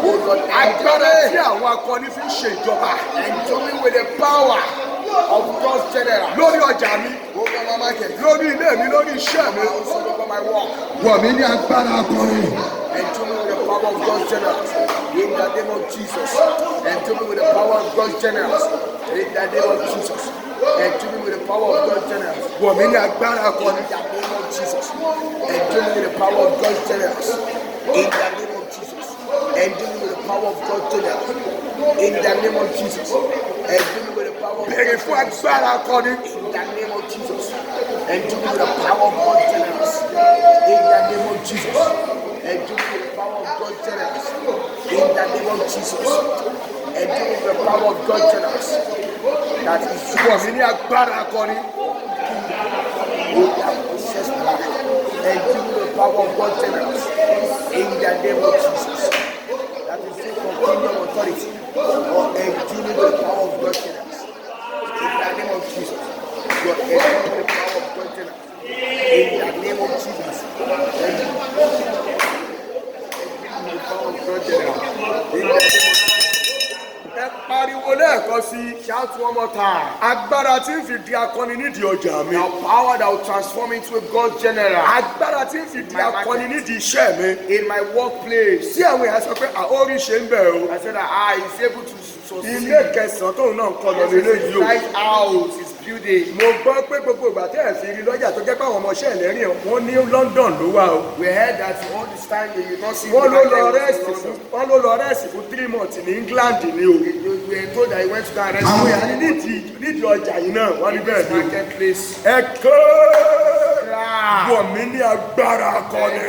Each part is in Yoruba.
agbára tí àwọn akọni fi ń ṣe ìjọba. Endowing with the power of God's general. Lórí ọjà mi. Over my market. Lórí ilé mi, lórí iṣẹ́ mi. Also over my work. Wọ̀ mí ní agbára akọni. Endowing with the power of God's generals. In the name of Jesus. Endowing with the power of God's generals. In the name of Jesus. Endowing with the power of God's generals. Wọ̀ mí ní agbára akọni. In the name of Jesus. Endowing with the power of God's generals. In the name of Jesus. Endowing with the power of God's generals. In the name of Jesus. Endowing with the power of Bẹ̀rẹ̀ fún agbára akọni. In the name of Jesus. Endowing with the power of God's generals. In the name of Jesus. Endowing with the power of God's generals. In the name of Jesus. Endowing with the power of God's generals. That is Wọ̀ mí ní agbára akọni. Endowing with the power of God's generals. In the name of Jesus. That is it for kingdom authority. Or endowing with the power of God's generals. In the name of Jesus. You are endowing with the power of God's generals. In the name of Jesus. Endowing with the power of God's generals. In the name of Jesus. Ẹ pariwo lẹ́ẹ̀kan sí. Shout one more time. Agbára tí ń fi di akọni nídìí ọjà mi. The power that will transform into a God's general. Agbára tí ń fi di akọni nídìí iṣẹ́ mi. In my workplace. Tí àwọn èèyàn sọ pé àórí ṣe ń bẹ̀ o. I said that is able to succeed. Ilé kẹsàn-án tóun náà ń kọ́ lọ nílé yìí o. Nice house is building. Mo gbọ́ pé gbogbo ìgbà tẹ́ ẹ̀ fi rí lọ́jà tó jẹ́ pé àwọn ọmọọṣẹ́ ìlẹ́rìn wọn ní London ló wà o. We heard that all this time you will not see. Wọ́n ló lọ rẹ́sì fún 3 months ní England ni o. We were told that he went to go and rest. Àwọn èèyàn ní nídìí ọjà yìí náà wọ́n ní bẹ́ẹ̀ ni o. Marketplace. Ẹ kọ́ wọ̀ mí ní agbára akọni.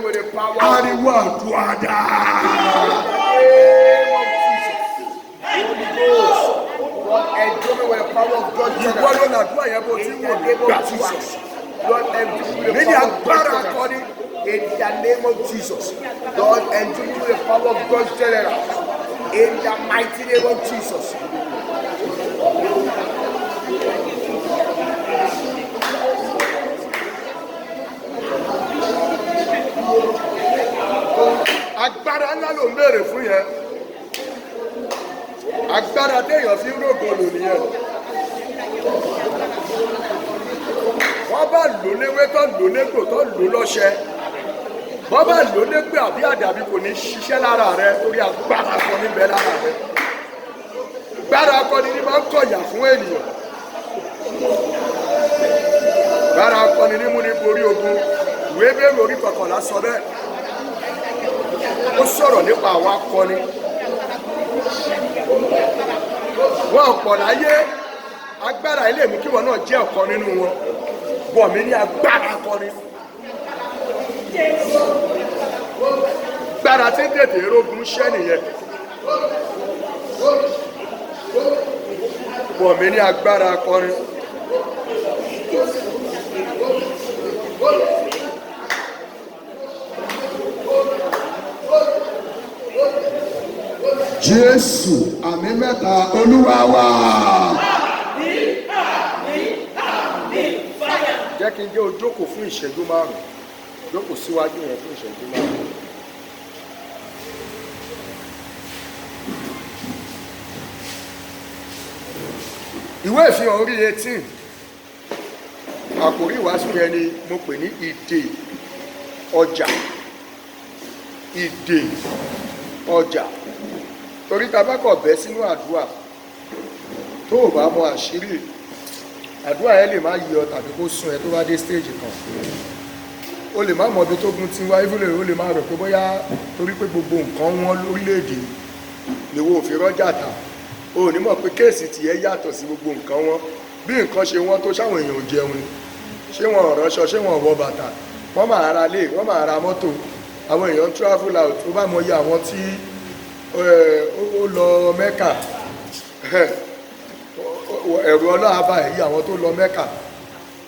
With the power. Ariwo àdúrà dáa. Endowing with the power of God. Ìwọ ló làdúrà yẹn bó ti wò ní gbà Jesus. Lord, endowing with the Nídìí power of agbára God. akọni. In the name of Jesus. Lord, endowing with the power of God's general. In the mighty name of Jesus. Agbára ńlá ló ń béèrè fún yẹn. Agbára téèyàn fi ń rògbò lò nìyẹn. Wọ́n bá lò léwé tó lò légbò tó lò lọ́ṣẹ. Wọ́n bá lò légbè àbí àdàbí kò ní ṣiṣẹ́ lára rẹ torí agbára akọni bẹ lára rẹ. Agbára akọni ni máa ń kọ̀yà fún ènìyàn. Agbára akọni ni mú ní borí ogun. Ìwé Hébérù orí 11 sọ bẹ́ẹ̀. Ó sọ̀rọ̀ nípa àwọn akọni. Wọ́n pọ̀ láyé. Agbára ilé mú kí wọn náà jẹ́ ọ̀kan nínú wọn. Wọ̀ mí ní agbára akọni. Agbára tí ń tètè rógun ṣẹ́ nìyẹn. Wọ̀ mí ní agbára akọni. Jésù àmì mẹ́ta Olúwa wa. Jẹ́ kí n jẹ́ ojókòó fún ìṣẹ́jú márùn-ún. Jókòó síwájú yẹn fún ìṣẹ́jú márùn-ún. Ìwé ìfihàn orí 18. Àkòrí ìwàásù yẹn ni mo pè ní ìdè ọjà. Ìdè ọjà. Torí ta bá kọ̀ bẹ́ sínú àdúrà tó o bá mọ àṣírí àdúrà yẹn lè má yí ọ tàbí kó sún ẹ tó bá dé stage kan. O lè má mọ ibi tó gun ti wá ìfúnlẹ̀ o lè má rò pé bóyá torí pé gbogbo nǹkan wọn lórílẹ̀‐èdè ni wo òfin rọ́jà tà o ò ní mọ̀ pé kéèsì tìyẹ́ yàtọ̀ sí gbogbo nǹkan wọn bí nǹkan ṣe wọ́n tó sáwọn èèyàn ò jẹun ni ṣé wọn ò ránṣọ ṣé wọn ò wọ bàtà wọ́n máa ra lé wọ́n máa ra mọ́tò àwọn èèyàn travel out ó bá mọ iye àwọn tí ó lọ Mẹ́kà ẹ̀rù ọlọ́wà báyìí àwọn tó lọ Mẹ́kà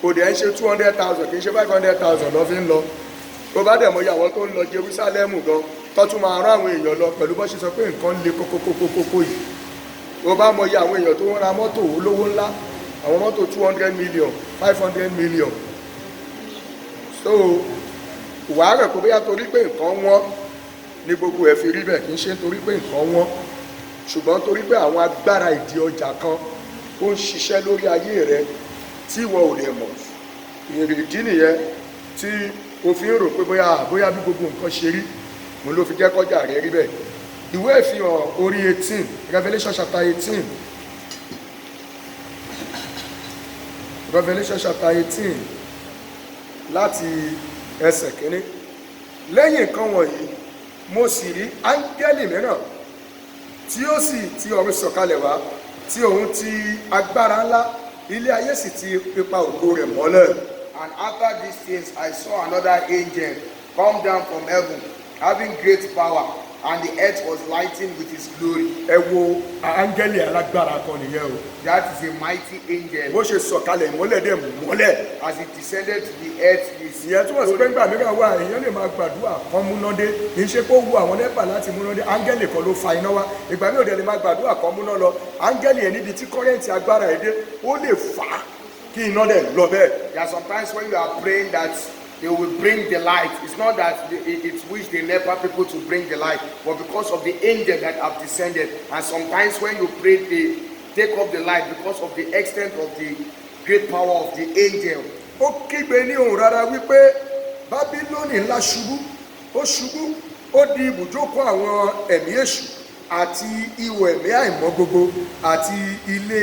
kò dẹ̀ ń ṣe 200,000 kì í ṣe 500,000 lọ fi ń lọ tó bá dẹ̀ mọ iye àwọn tó ń lọ Jerusalem gan tó tún máa rán àwọn èèyàn lọ pẹ̀lú bó ṣe sọ pé nǹkan le kókókókókó yìí tó bá mọ iye àwọn èèyàn tó ń ra mọ́tò olówó ńlá àwọn mọ́tò 200 million 500 million so wàá rẹ̀ kó bóyá torí pé nǹkan wọ́n ní gbogbo ẹ̀ fi rí bẹ́ẹ̀, kì í ṣe nítorí pé nǹkan wọ́n, ṣùgbọ́n torí pé àwọn agbára ìdí ọjà kan ó ń ṣiṣẹ́ lórí ayé rẹ tí ìwọ ò lè mọ̀. Ìrìdí nìyẹn tí o fi ń rò pé bóyá bí gbogbo nǹkan ṣe rí mo ló fi jẹ́ kọjá rẹ rí bẹ́ẹ̀. Ìwé ìfihàn orí 18, Revelation chapter 18, Revelation chapter 18 láti ẹsẹ̀ kìíní. Lẹ́yìn nǹkan wọ̀nyí mo sì rí áńgẹ́lì mìíràn tí ó sì ti ọ̀run sọ̀kalẹ̀ wá, tí òun ti agbára ńlá, ilé ayé sì ti pípa ògo rẹ̀ mọ́lẹ̀. And after these things I saw another angel come down from heaven, having great power, and the earth was lightened with his glory. Ẹ wo áńgẹ́lì alágbára kan nìyẹn o. That is a mighty angel. Bó ṣe sọ̀kalẹ̀ ìmọ́lẹ̀ dẹ̀ mọ́lẹ̀. As it descended to the earth, ìyẹn túmọ̀ sí pé ńgbà mìíràn wà èèyàn lè máa gbàdúrà kan múnádé, kì í ṣe pé ó wu àwọn nẹ́pà láti múnádé, áńgẹ́lì kan ló fa iná wá. Ìgbà mìíràn dẹ̀ lè máa gbàdúrà kan múná lọ, áńgẹ́lì yẹn níbi tí kọ́rẹ́ǹtì agbára ẹ̀ dé ó lè fà á kí iná dẹ̀ lọ bẹ́ẹ̀. There are sometimes when you are praying that they will bring the light. It's not that it's wish the NEPA people to bring the light, but because of the angel that have descended. And sometimes when you pray, they take off the light because of the extent of the great power of the angel. Ó kígbe ní ohùn rárá wípé Bábílónì ńlá ṣubú, ó di ibùjókòó àwọn ẹ̀mí èṣù àti ihò ẹ̀mí àìmọ́ gbogbo àti ilé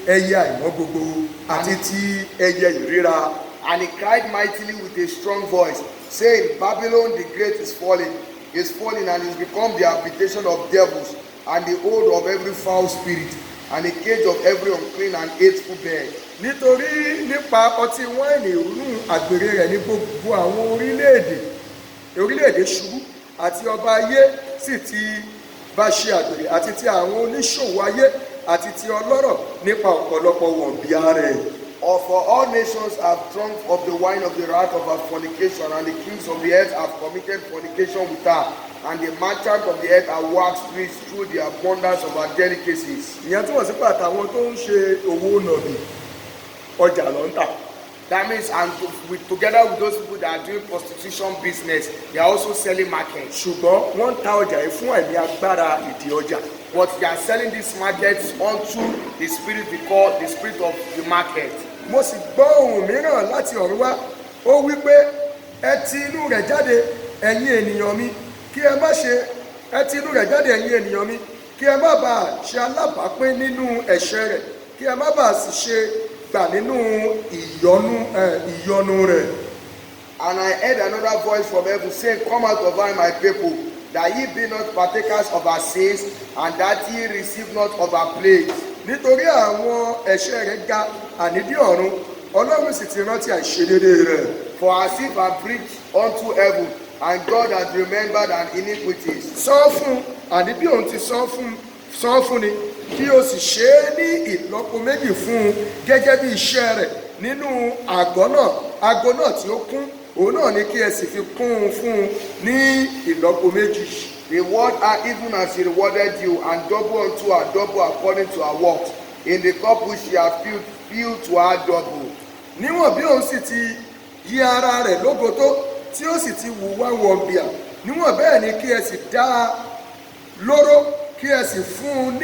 ẹyẹ àìmọ́ gbogbo àti ti ẹyẹ ìríra. And he cried mightily with a strong voice, saying, Babylon the great is fallen, and is become the habitation of devils, and the hold of every foul spirit, and the cage of every unclean and hateful bird. Nítorí nípa ọtí wáìnì ìrunú àgbèrè rẹ̀ ní gbogbo àwọn orílẹ̀-èdè ṣubú, àti ọba ayé sì ti bá ṣe àgbèrè, àti ti àwọn oníṣòwò ayé àti ti ọlọ́rọ̀ nípa ọ̀pọ̀lọpọ̀ wọ̀nbíà rẹ̀. For all nations have drunk of the wine of the wrath of her fornication, and the kings of the earth have committed fornication with her, and the merchants of the earth are waxed rich through the abundance of her delicacies. Ìyẹn túmọ̀ sí pé àtàwọn tó ń ṣe owó nàbì ọjà ló ń tà. That means, and together with those people that are doing prostitution business, they are also selling market. Ṣùgbọ́n wọ́n ń ta ọjà yìí fún ẹ̀mí agbára ìdí ọjà. But they are selling these markets unto the spirit we call the spirit of the market. Mo sì gbọ́ ohùn mìíràn láti ọ̀run wá, ó wí pé ẹ ti inú rẹ̀ jáde ẹ̀yin ènìyàn mi, kí ẹ má ṣe ẹ ti inú rẹ̀ jáde ẹ̀yin ènìyàn mi, kí ẹ má bàa ṣe alábàápín nínú ẹ̀ṣẹ̀ rẹ̀, kí ẹ má bàa sì ṣe gbà nínú ìyọnu rẹ̀. And I heard another voice from heaven saying, Come out of her, my people, that ye be not partakers of her sins, and that ye receive not of her plagues. Nítorí àwọn ẹ̀ṣẹ̀ rẹ̀ ga ànídí ọ̀run, Ọlọ́run sì ti rántí àìṣedéédé rẹ̀. For as if I preached unto heaven, and God has remembered an iniquities. Sọ fún àní bí òun ti sọ fún ni, kí o sì ṣe é ní ìlọ́po méjì fún un gẹ́gẹ́ bí iṣẹ́ rẹ̀ nínú àgọ́ náà tí ó kún, òun náà ni kí ẹ sì fi kún un fún un ní ìlọ́po méjì. Reward her even as he rewarded you, and double unto her double according to her works. In the cup which she hath filled to her double. Níwọ̀n bí òun sì ti yí ara rẹ̀ lógo tó, tí ó sì ti hùwà wọ̀nbìà, níwọ̀n bẹ́ẹ̀ ni kí ẹ sì dá a lóró, kí ẹ sì fún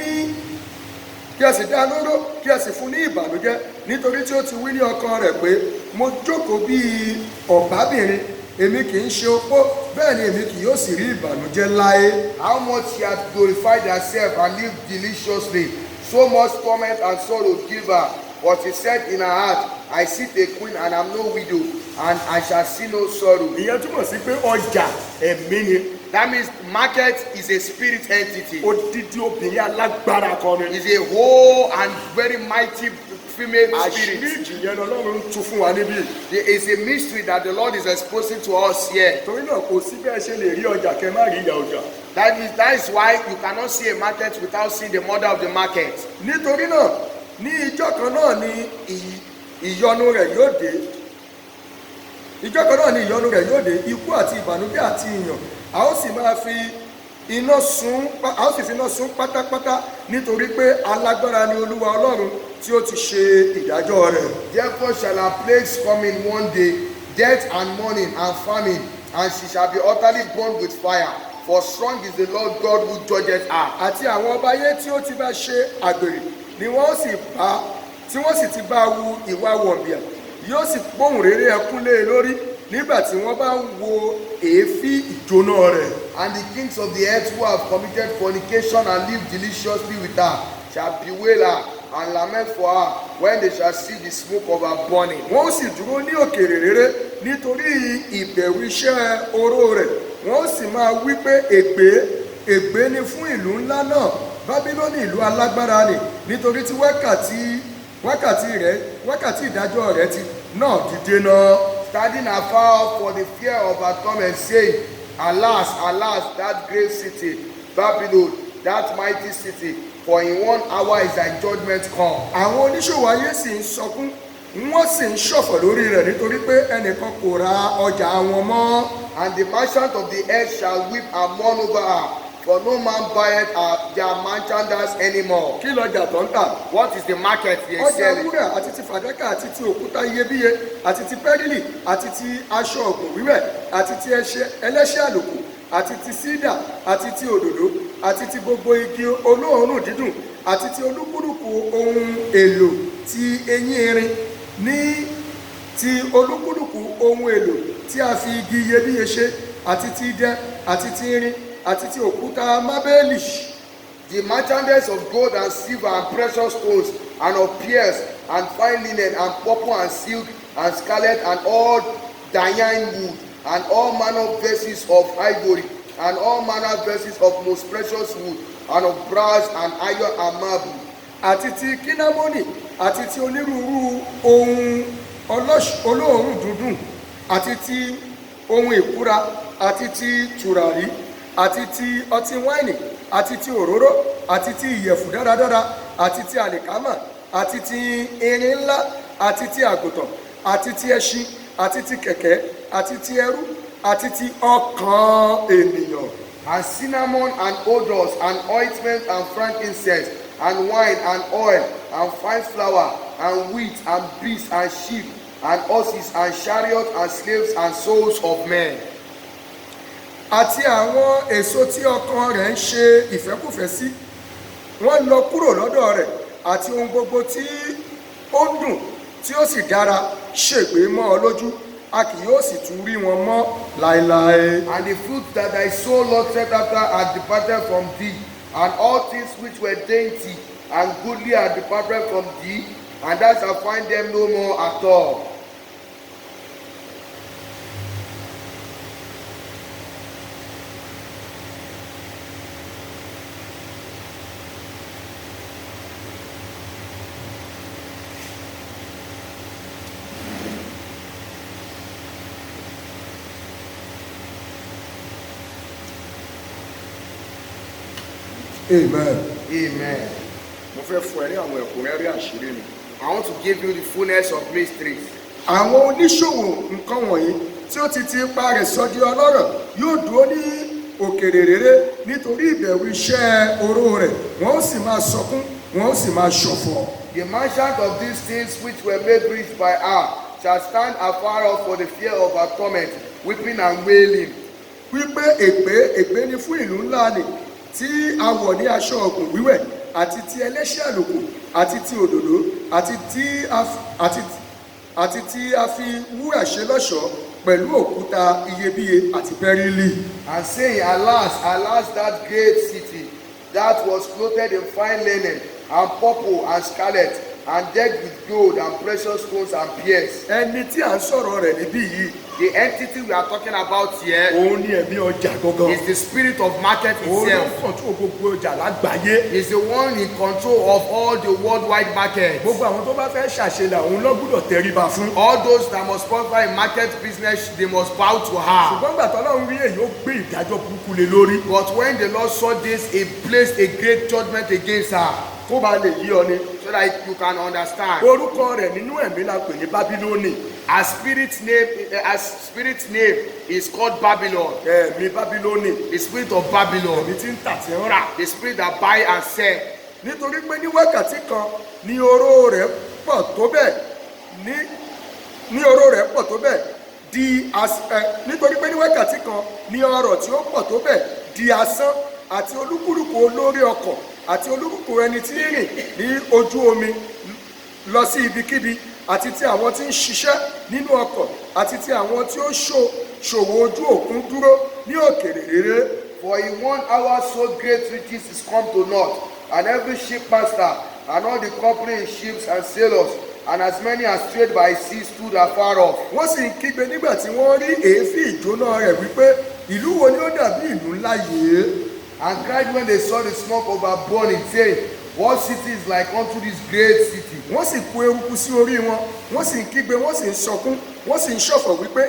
ní ìbànújẹ́, nítorí tí ó ti wí ní ọkàn rẹ̀ pé mo jókòó bíi ọ̀bábìnrin, èmi kì í ṣe opó, bẹ́ẹ̀ ni èmi kì yóò sì rí ìbànújẹ́ láé. How much she hath glorified herself and lived deliciously, so much torment and sorrow give her. But she said in her heart, I sit a queen and am no widow, and I shall see no sorrow. Ìyẹn túmọ̀ sí pé ọjà ẹ̀mí ni. That means market is a spirit entity. Odidi obìnrin alágbára kan ni. Is a whole and very mighty female spirit. Àṣírí ìjìyẹn Ọlọ́run ń tú fún wa níbí. There is a mystery that the Lord is exposing to us here. Torí náà kò sí bẹ́ẹ̀ ṣe lè rí ọjà kẹ́ má rí ìyá ọjà. That is why you cannot see a market without seeing the mother of the market. Nítorí náà ní ìjọ kan náà ni ìyọnu rẹ̀ yóò dé. Ìjọ kan náà ni ìyọnu rẹ̀ yóò dé, ikú àti ìbànújẹ́ àti ìyàn. A ó sì fi iná sun pátápátá, nítorí pé alágbára ni Olúwa Ọlọ́run tí ó ti ṣe ìdájọ́ rẹ̀. Therefore shall her plagues come in one day, death and mourning and famine, and she shall be utterly burned with fire. For strong is the Lord God who judges her. Àti àwọn ọba ayé tí ó ti bá ṣe àgbèrè ni wọ́n sì bá tí wọ́n sì ti bá wu ìwà wọ̀nbìà yóò sì pohùn réré ẹkún lé e lórí nígbà tí wọ́n bá ń wo èéfín ìjóná rẹ̀. And the kings of the earth who have committed fornication and lived deliciously with her shall bewail her and lament for her when they shall see the smoke of her burning. Wọ́n sì dúró ní òkèèrè réré nítorí ìbẹ̀rù iṣẹ́ oró rẹ̀. Wọ́n sì máa wí pé ègbé ni fún ìlú ńlá náà, Bábílónì ìlú alágbára nì, nítorí tí wákàtí ìdájọ́ rẹ̀ ti náà dìde náà. Standing afar off for the fear of her torment, saying, Alas, alas, that great city, Babylon, that mighty city, for in 1 hour is thy judgment come. Àwọn oníṣòwò ayé sì ń sọkún, wọ́n sì ń ṣọ̀fọ̀ lórí rẹ̀ nítorí pé ẹnìkan kò ra ọjà wọn mọ́. And the merchant of the earth shall weep and mourn over her, for no man buyeth their merchandise anymore. Kí lọjà tó ń tà? What is the market they Ọjà sell? wúrà àti ti fàdákà àti ti òkúta iyebíye àti ti pẹ́rílì àti ti aṣọ ọ̀gbìn wíwẹ̀ àti ti ẹlẹ́ṣẹ̀ àlòkù àti ti sídà àti ti òdòdó àti ti gbogbo igi olóòórùn dídùn àti ti olúkúlùkù ohun èlò ti eyín erin ní ti olúkúlùkù ohun èlò tí a fi igi iyebíye ṣe àti ti idẹ àti ti irin àti ti òkúta mábélì. The merchandise of gold and silver and precious stones and of pearls and fine linen and purple and silk and scarlet and all Dayan wood and all manner of vessels of ivory and all manner of vessels of most precious wood and of brass and iron and marble. Àti ti kínnámọ́nì àti ti onírúurú ohun olóòórùn dúndùn àti ti ohun ìkúra àti ti tùràrí àti ti ọtí wáìnì àti ti òróró àti ti ìyẹ̀fù dáradára àti ti àlìkámà àti ti irin ńlá àti ti àgùntàn àti ti ẹṣin àti ti kẹ̀kẹ́ àti ti ẹrú àti ti ọkàn ènìyàn. And cinnamon and odors and ointment and frankincense and wine and oil and fine flour and wheat and beasts and sheep and horses and chariots and slaves and souls of men. Àti àwọn èso tí ọkàn rẹ̀ ń ṣe ìfẹ́kùfẹ́ sí, wọ́n lọ kúrò lọ́dọ̀ rẹ̀, àti ohun gbogbo tí ó dùn tí ó sì dára ṣègbé mọ́ ọ lójú, a kì yóò sì tún rí wọn mọ́ láéláé. And the fruit that thy soul lusted after had departed from thee, and all things which were dainty and goodly had departed from thee, and thou shalt find them no more at all. Amen. Amen. Mo fẹ́ fún ẹ ní àwọn ẹ̀kúnrẹ́rẹ́ àṣírí ni. I want to give you the fullness of mysteries. Àwọn oníṣòwò nǹkan wọ̀nyí tí ó ti ipa rẹ̀ sọ di ọlọ́rọ̀ yóò dúró ní òkèèrè réré nítorí ìbẹ̀rù iṣẹ́ oró rẹ̀, wọ́n ó sì máa sọkún, wọ́n ó sì máa ṣọ̀fọ̀. The merchant of these things which were made rich by her shall stand afar off for the fear of her torment, weeping and wailing. Wípé ègbé ni fún ìlú ńlá ni tí a wọ̀ ní aṣọ ọ̀gbìn wíwẹ̀ àti ti ẹlẹ́ṣẹ̀ àlòkù àti ti òdòdó àti tí a fi wúrà ṣe lọ́ṣọ̀ọ́ pẹ̀lú òkúta iyebíye àti bẹ́rílì. And saying, Alas, alas, that great city, that was clothed in fine linen and purple and scarlet, and decked with gold and precious stones and pearls. Ẹni tí à ń sọ̀rọ̀ rẹ̀ níbí yìí, the entity we are talking about here, òun ni ẹ̀mí ọjà gangan. is the spirit of market Òun ló itself. control gbogbo ọjà lágbàáyé. Is the one in control of all the worldwide market. Gbogbo àwọn tó bá fẹ́ ṣàṣelà òun ló gbúdọ̀ tẹríba fún. All those that must prosper in market business, they must bow to her. Ṣùgbọ́n gbà tọ́lọ́run rí èyí ó gbé ìdájọ́ burúkú lé lórí. But when the Lord saw this, he placed a great judgment against her. Kó ba lè yí ọ ni. So that you can understand. Orúkọ rẹ̀ nínú ẹ̀mí la pè ní Bábílónì. Her spirit name is called Babylon. Ẹ̀mí Bábílónì. The spirit of Babylon. Ẹ̀mí tí ń tà tí ń rà. The spirit that buy and sell. Nítorí pé ní wákàtí kan ní oró rẹ̀ pọ̀ tó bẹ́ẹ̀ ní oró rẹ̀ pọ̀ tó bẹ́ẹ̀ nítorí pé ní wákàtí kan ní ọrọ̀ tí ó pọ̀ tó bẹ́ẹ̀ di asán, àti olúkúlùkù olórí ọkọ̀ àti olúkúlùkù ẹni tí ń rìn ní ojú omi lọ sí ibikíbi, àti ti àwọn tí ń ṣiṣẹ́ nínú ọkọ̀, àti ti àwọn tí ó ṣòwò ojú òkun dúró ní òkèèrè rere. For in 1 hour so great riches is come to naught, and every shipmaster and all the company in ships and sailors, and as many as trade by sea stood afar off. Wọ́n sì ń kígbe nígbà tí wọ́n rí èéfín ìjóná rẹ̀ wípé ìlú wo ni ó dàbí ìlú ńlá yìí? And cried when they saw the smoke of her burning, saying, What city is like unto this great city? Wọ́n sì kó eruku sí orí wọn, wọ́n sì ń kígbe, wọ́n sì ń sọkún, wọ́n sì ń ṣọ̀fọ̀ wípé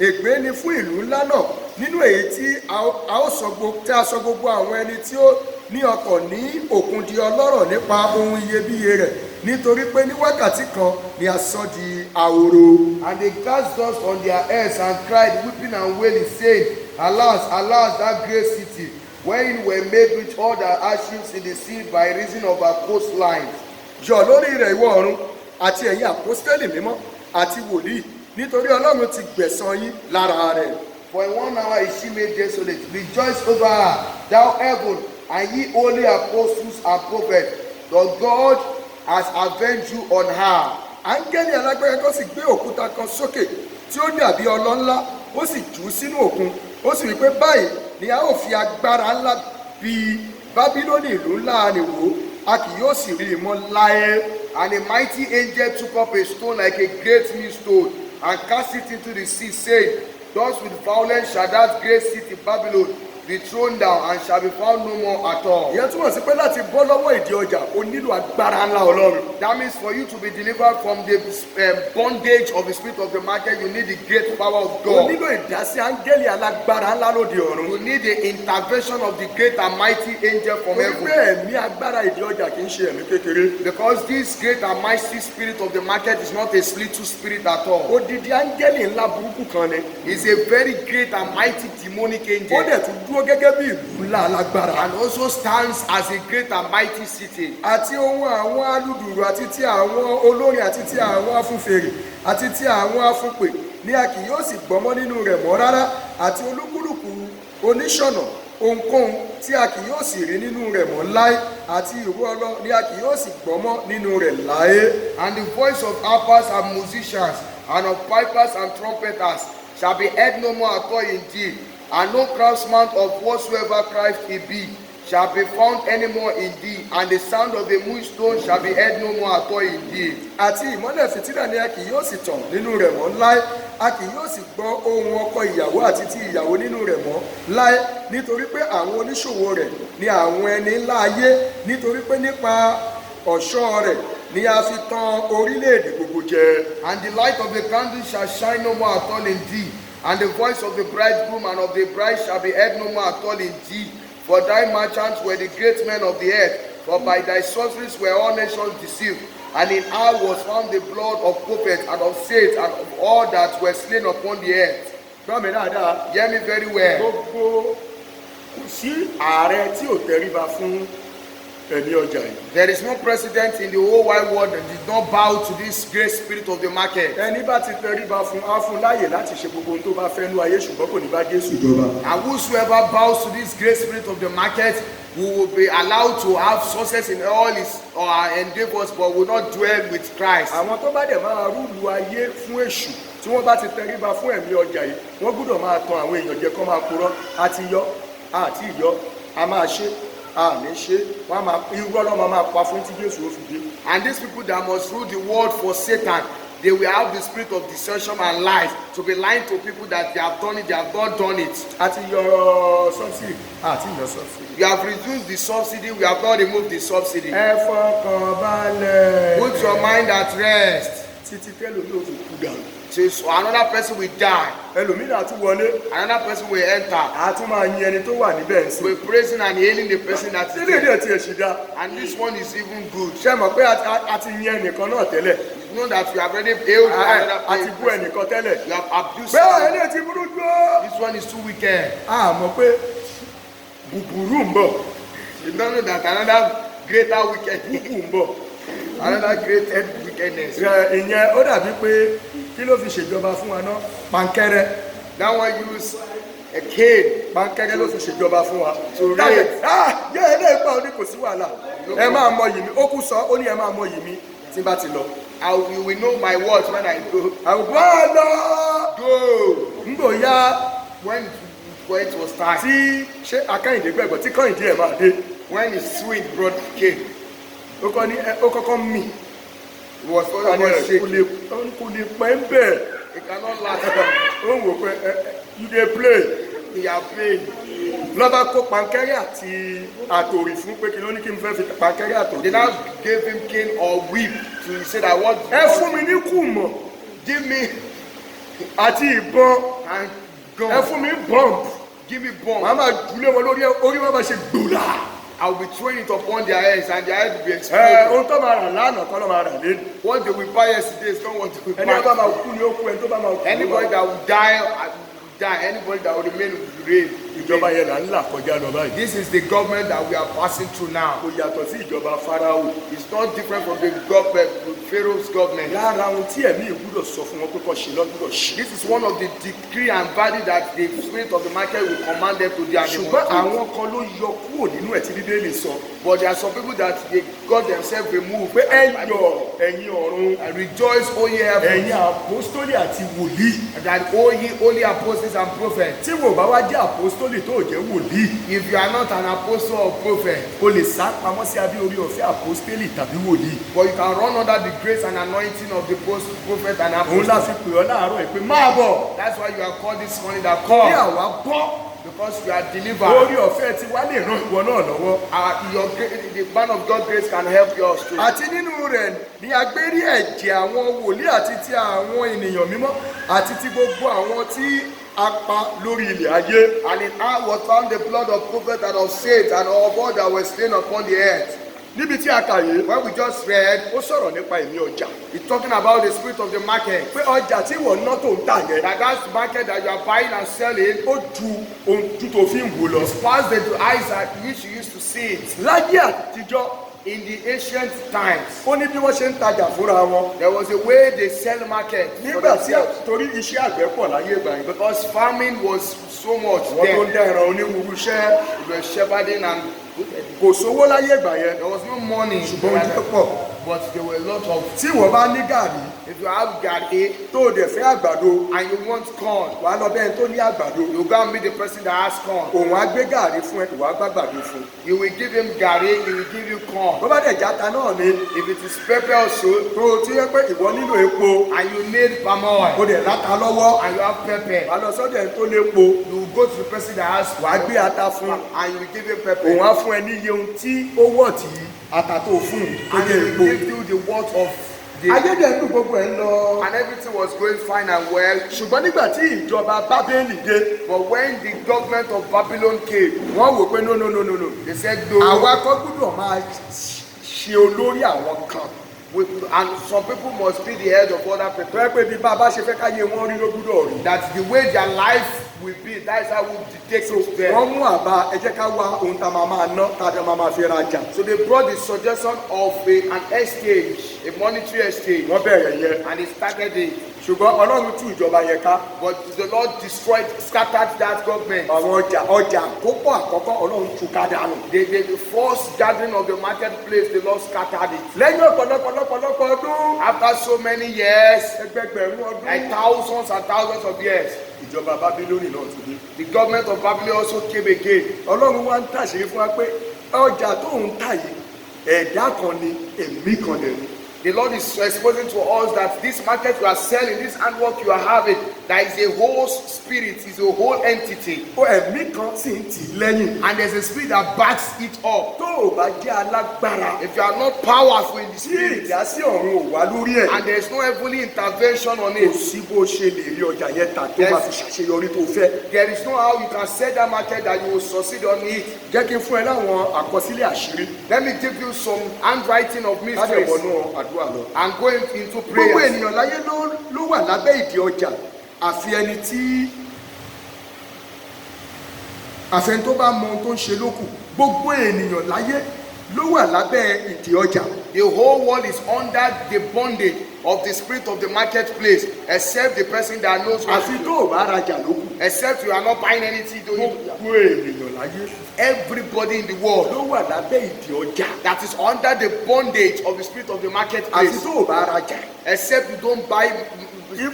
ègbé ni fún ìlú ńlá náà, nínú èyí tí a sọ gbogbo àwọn ẹni tí ó ní ọkọ̀ ní òkun di ọlọ́rọ̀ nípa ohun iyebíye rẹ̀, nítorí pé ní wákàtí kan ni a sọ di ahoro. And they cast dust on their heads and cried, weeping and wailing, saying, Alas, alas, that great city, wherein were made rich all the hardships in the sea by reason of our coastlines. Yọ̀ lórí rẹ̀ ìwọ ọ̀run, àti ẹ̀yin àpọ́stélì mímọ́ àti wòlíì, nítorí Ọlọ́run ti gbẹ̀san yín lára rẹ̀. For in 1 hour is she made desolate. Rejoice over her, thou heaven, and ye holy apostles and prophets, the God has avenged you on her. Áńgẹ́lì alágbára kan sì gbé òkúta kan sókè tí ó dàbí ọlọ ńlá, ó sì jù ú sínú òkun, ó sì wí pé báyìí ni a ó fi agbára ńlá bí Bábílónì ìlú ńlá ni wò, a kì yóò sì rí i mọ́ láé. And a mighty angel took up a stone like a great millstone, and cast it into the sea, saying, Thus with violence shall that great city Babylon be thrown down, and shall be found no more at all. Ìyẹn túmọ̀ sí pé láti bọ́ lọ́wọ́ ìdí ọjà, o nílò agbára ńlá Ọlọ́run. That means for you to be delivered from the bondage of the spirit of the market, you need the great power of O God. nílò ìdásí áńgẹ́lì alágbára ńlá lóde ọ̀run. You need the intervention of the great and mighty angel from Torí heaven. pé ẹ̀mí agbára ìdí ọjà kì í ṣe ẹ̀mí kékeré. Because this great and mighty spirit of the market is not a little spirit at all. Odidi áńgẹ́lì ńlá burúkú kan ni. It's a very great and mighty demonic Ó angel. dẹ̀ tún dúró gẹ́gẹ́ bí ìlú ńlá alágbára. And also stands as a great and mighty city. Àti ohun àwọn aludùrù àti ti àwọn olórin àti ti àwọn afúnfèrè àti ti àwọn afúnpè ni a kì yóò sì gbọ́mọ́ nínú rẹ̀ mọ́ rárá, àti olúkúlùkù oníṣọ̀nà ohunkóhun tí a kì yóò sì rí nínú rẹ̀ mọ́ láé, àti ìró ọlọ ni a kì yóò sì gbọ́mọ́ nínú rẹ̀ láé. And the voice of harpers and musicians, and of pipers and trumpeters, shall be heard no more at all indeed, and no craftsman of whatsoever craft he be shall be found any more indeed, and the sound of the millstone shall be heard no more at all indeed. Àti ìmọ́lẹ̀ fìtílà ni a kì yóò sì tàn nínú rẹ̀ mọ́ láé, a kì yóò sì gbọ́ ohùn ọkọ ìyàwó àti ti ìyàwó nínú rẹ̀ mọ́ láé, nítorí pé àwọn oníṣòwò rẹ̀ ni àwọn ẹni ńlá ayé, nítorí pé nípa ọ̀ṣọ́ rẹ̀ ni a fi tàn orílẹ̀-èdè gbogbo jẹ. And the light of the candle shall shine no more at all in thee, and the voice of the bridegroom and of the bride shall be heard no more at all in thee. For thy merchants were the great men of the earth, for by thy sorceries were all nations deceived. And in her was found the blood of prophets and of saints and of all that were slain upon the earth. Gbọ́ mi dáadáa. Hear me very well. Gbogbo kò sí ààrẹ tí ò tẹríba fún ẹ̀mí ọjà yìí. There is no president in the whole wide world that did not bow to this great spirit of the market. Ẹni bá ti tẹríba fún á fún láàyè láti ṣe gbogbo ohun tó bá fẹ́ nú ayé, ṣùgbọ́n kò ní bá Jésù jọba. And whosoever bows to this great spirit of the market will be allowed to have success in all his endeavors, but will not dwell with Christ. Àwọn tó bá dẹ̀ máa rúlu ayé fún èṣù, tí wọ́n bá ti tẹríba fún ẹ̀mí ọjà yìí, wọ́n gbọ́dọ̀ máa tan àwọn èèyàn jẹ kó máa purọ́, àti yọ àti ìyọ, a máa ṣe àmì ṣe, wọ́n máa irú ọlọ́mọ máa pa fún tí Jésù ó fi dé. And these people that must rule the world for Satan, they will have the spirit of deception and lies to be lying to people that they have done it, they have not done it. Àti yọ subsidy, àti yọ subsidy. We have reduced the subsidy, we have not removed the subsidy. Ẹ fọkàn balẹ̀. Put your mind at rest. Títí tẹ́lómi ò fi kú dànù. So another person will die, Ẹlòmíràn tún wọlé. another person will enter. A tún máa yin ẹni tó wà níbẹ̀ ń sìn. We're praising and hailing the person that is Sílẹ̀ there. díẹ̀ tí èsì dá. And this one is even good. Ṣé mọ̀ pé a ti yin ẹnìkan náà tẹ́lẹ̀? You know that you have already hailed another A ti bú person. ẹnìkan tẹ́lẹ̀. You have abused Bẹ́ẹ̀ someone. ẹni tí burú dúró. This one is too wicked. A mọ̀ pé bùbùrù ń bọ̀. You don't know that another greater wickedness, Bùbù ń bọ̀. another greater wickedness. Ìyẹn ó dàbí pé kí ló fi ṣèjọba fún wa náà? Pankẹ́rẹ́. That one use a cane. pankẹ́rẹ́ ló fi ṣèjọba fún wa. To Táyẹ̀, reign. yẹ ilé ìpa òní kò sí wàhálà ẹ máa mọ yìí mi ó kú sọ ó ní ẹ máa mọ yìí mi tí n bá ti lọ. You will know my words when I go. àwùjọ lọ Go. ń bò yá When it was time. tí ṣé akẹ́yìndé gbẹ̀gbọ́ tí kọ́yìndé ẹ̀ máa dé When his sweet brother came, ó kọ́kọ́ mì he was kò almost shaking. lè pẹ́ ń bẹ̀ He cannot laugh. ó ń wò pé you dey play He are playing. lọ́ba kó pankẹ́rẹ́ àti àtòrì fún pé kí ló ní kí n fẹ́ fi pankẹ́rẹ́ àtòrì. They now gave him cane or whip to say that what. ẹ fún mi ní kùmọ̀ Give me àti ìbọn and ẹ gun. fún mi bọ́ǹbù Give me màá bomb. máa jùlé wọn lórí orí wọn máa ṣe gbòòlà. I will be throwing it upon their heads and their heads will be ẹ exploding. ohun tó máa rà lánàá kọ́ ló máa rà lé. What they will buy yesterday is not what they will ẹni tó bá máa buy. kú ni ó kú ẹni tó bá máa kú. Anybody that will die, will die. Anybody that will remain will remain. ìjọba yẹn là ń là kọjá lọ báyìí. This is the government that we are passing through now. kò yàtọ̀ sí ìjọba Fáráò. It's not different from the government, Pharaoh's government. lára ohun tí ẹ̀mí ìgbúdọ̀ sọ fún wọn pé kọ́ ṣe lọ́gbúdọ̀ ṣe. This is one of the decree and value that the spirit of the market will command them to do. And they ṣùgbọ́n must do. àwọn kan ló yọ kúrò nínú ẹ̀ tí Bíbélì sọ. But there are some people that they got themselves removed. pé ẹ yọ̀ ẹ̀yin ọ̀run And rejoice, O ye heavens, ẹ̀yin àpòstólì àti wòlíì. that O ye holy apostles and prophets. tí wò bá wá jẹ́ àpòstólì tó jẹ́ wòlíì. If you are not an apostle or prophet, o lè sá pamọ́ sí abẹ́ orí ọ̀fẹ́ àpòstélì tàbí wòlíì. but you can run under the grace and anointing of the prophet and òun la apostle. fi pè ọ́ láàárọ̀ ẹ̀ pé máa bọ̀. That's why you are called this morning that bí call, àwa bọ́ because you are delivered. orí ọ̀fẹ́ tí wá lè ràn ìwọ náà lọ́wọ́. The man of God grace can help yours too. àti nínú rẹ̀ ni a gbé rí ẹ̀jẹ̀ àwọn wòlíì àti ti àwọn ènìyàn mímọ́ àti ti gbogbo àwọn tí a pa lórí ilẹ̀ ayé. And in her was found the blood of prophets and of saints and of all that were slain upon the earth. níbi tí a kà yé When we just read, ó sọ̀rọ̀ nípa ẹ̀mí ọjà. it's talking about the spirit of the market. pé ọjà tí ìwọ ná tó ń tà yẹn That's the market that you are buying and selling. ó ju ohun tó fi ń wò lọ. Past the eyes that which you used to see it. láyé àtijọ́ In the ancient times, ó ní bí wọ́n ṣe ń tajà fúnra wọn. there was a way they sell market for nígbà tí themselves. torí iṣẹ́ àgbẹ̀ pọ̀ láyé ìgbà yẹn. Because farming was so much wọ́n tó ń then. dá ẹran onírúurú iṣẹ́. They were shepherding and kò sówó láyé ìgbà yẹn. there was no money. ṣùgbọ́n oúnjẹ pọ̀. But there were a lot of. tí ìwọ bá ní gàrí If you have garri tó o dẹ̀ fẹ́ àgbàdo and you want corn, wàá lọ bẹ́ẹ̀ tó ní àgbàdo. you go and meet the person that has corn. òun á gbé gàrí fún ẹ ìwà gbàgbàdo fún. You will give him garri, he will give you corn. bó bá dẹ̀ játa náà ni If it is pepper also, tó o ti yẹ pé ìwọ nílò epo and you need palm o oil, dẹ̀ láta lọ́wọ́ and you have pepper, wàá lọ sọ́dọ̀ ẹ̀ tó lépo you will go to the person that has wàá gbé ata fún and you will give him òun pepper, á fún ẹ ní iye ohun tí ó wọ̀ tí ata tó fún un tó and jẹ́ he epo. will give you the worth of the. ayédèrú gbogbo ẹ̀ ń lọ. And everything was going fine and well. ṣùgbọ́n nígbà tí ìjọba bábélì dé But when the government of Babylon came, wọ́n wò pé no no no no no they said no. àwa kọ́ gbọ́dọ̀ máa ṣe olórí àwọn kan. And some people must be the head of other people. tó yẹ pé bí bá a bá ṣe fẹ́ káyé wọn rí ló gbọ́dọ̀ rí. That the way their life will be, that is how we dictate it to them. wọ́n mú àbá ẹ jẹ́ ká wá ohun tá a máa ná tá a máa fi rajà. So they brought the suggestion of an exchange, a monetary exchange, wọ́n bẹ̀rẹ̀ yẹn. and they started it. ṣùgbọ́n ọlọ́run tú ìjọba yẹn ká. But the Lord destroyed, scattered that government. àwọn ọjà àkópọ̀ àkọ́kọ́ ọlọ́run tú ká dànù. The first gathering of the marketplace, the Lord scattered it. lẹ́yìn ọ̀pọ̀lọpọ̀ ọdún. After so many years, ẹgbẹgbẹ̀rún ọdún. like thousands and thousands of years, ìjọba bábílónì náà ti dé. the government of Babylon also came again. ọlọ́run wá ń tàṣírí fún wa pé ọjà tó ń tà yìí ẹ̀dá kan ni ẹ̀mí kan dẹ̀ ni. The Lord is exposing to us that this market you are selling, this handwork you are having, there is a whole spirit, is a whole entity. ó ẹ̀mí kan sì ń tì í lẹ́yìn. And there's a spirit that backs it up. tó o bá jẹ́ alágbára If you are not powerful in the tí spirit, ìdásí ọ̀run ò wá lórí ẹ̀. and there's no heavenly intervention on kò it, sí bó ṣe lè rí ọjà yẹn tà tó máa fi ṣàṣeyọrí tó fẹ́. there is no how you can sell that market that you will succeed on it. jẹ́ kí n fún ẹ láwọn àkọsílẹ̀ àṣírí. Let me give you some handwriting of ká lè mysteries wọnú àdúrà lọ. and go into gbogbo prayers. ènìyàn láyé ló wà lábẹ́ ìdí ọjà àfi ẹni tí àfẹn tó bá mọ ohun tó ń ṣe lókù. gbogbo ènìyàn láyé ló wà lábẹ́ ìdí ọjà. The whole world is under the bondage of the spirit of the marketplace except the person that knows what àfi to tó do. o bá rajà lókù. Except you are not buying anything. gbogbo ènìyàn láyé Everybody in the world ló wà lábẹ́ ìdí ọjà. that is under the bondage of the spirit of the àfi marketplace. tó o bá rajà. Except you don't buy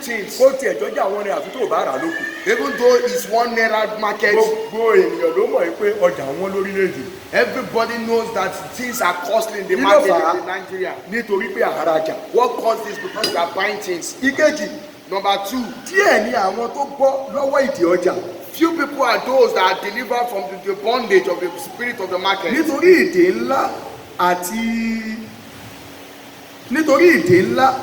things. kó tiẹ̀ jọjà wọn ni àfi tó o bá rà lókù. Even though it's 1 naira market, gbogbo ènìyàn ló mọ̀ pé ọjà wọn lórílẹ̀‐èdè. everybody knows that things are costly in the Kí ló market fà á? in Nigeria. nítorí pé àrajà. What caused this? Because we are buying things. ìkejì Number 2, díẹ̀ ni àwọn tó bọ́ lọ́wọ́ ìdí ọjà. few people are those that are delivered from the bondage of the spirit of the market. nítorí ìdè ńlá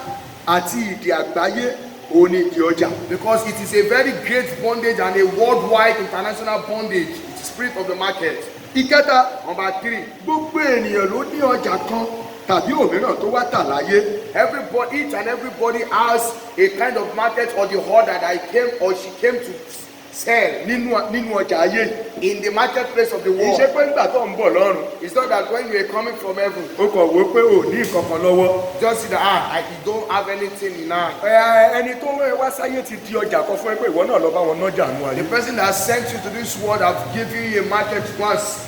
àti ìdè àgbáyé òun ni ìdí ọjà. Because it is a very great bondage and a worldwide international bondage. It's the spirit of the market. ìkẹta Number 3, gbogbo ènìyàn ló ní ọjà kan tàbí òmíràn tó wá tà láyé. everybody, each and everybody has a kind of market or the order that he came or she came to sell nínú ọjà ayé yìí. in the marketplace of the kì í world. ṣe pé nígbà tó ń bọ̀ lọ́rùn It's not that when you are coming from heaven, ó kàn wó pé ò ní nǹkan kan lọ́wọ́. just see that I don't have anything now. ẹni tó rán ẹ wá sáyé ti di ọjà kan fún ẹ pé ìwọ náà lọ bá wọn nájà nù The ayé. person that sent you to this world have given you a market once.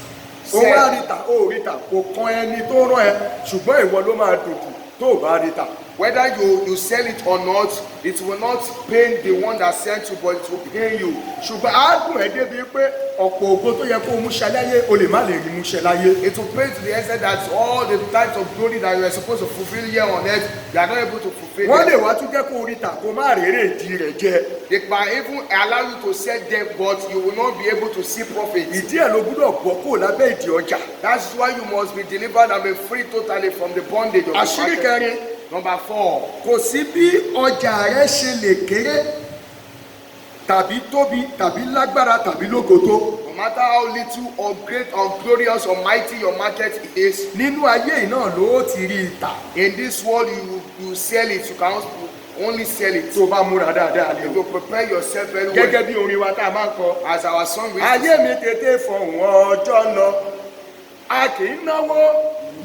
ó wá ríta ó ríta kò kan ẹni tó rán ẹ ṣùgbọ́n ìwọ ló máa dùnkù tó o bá ríta. Whether you sell it or not, it will not pain the one that sent you, but it will pain you. ṣùgbọ́n àádùn ẹ̀ débi pé ọ̀pọ̀ ògo tó yẹ kó o mú ṣe láyé o lè má lè rí mú ṣe láyé. It will pain to the extent that all the types of glory that you are supposed to fulfill here on earth, you are not able to fulfill wọ́n lè them. wá tún jẹ́ kó o ríta kó má rèrè ìdí rẹ̀ jẹ. They can even allow you to sell them, but you will not be able to see profit. ìdí ẹ̀ ló gbúdọ̀ bọ́ kó o lábẹ́ ìdí ọjà. That's why you must be delivered and be free totally from the bondage of the àṣírí market. kẹrin Number 4, kò sí bí ọjà rẹ ṣe lè kéré tàbí tóbi tàbí lágbára tàbí lógo tó. no matter how little or great or glorious or mighty your market is, nínú ayé yìí náà ló ti rí ìta. in this world you sell it, you can only sell it. tó o bá múra dáadáa ni You o. will prepare yourself very well. gẹ́gẹ́ bí orin wa tá a máa ń kọ. As our song will ayé mi tètè fọ̀hún ọjọ́ lọ a kì í náwó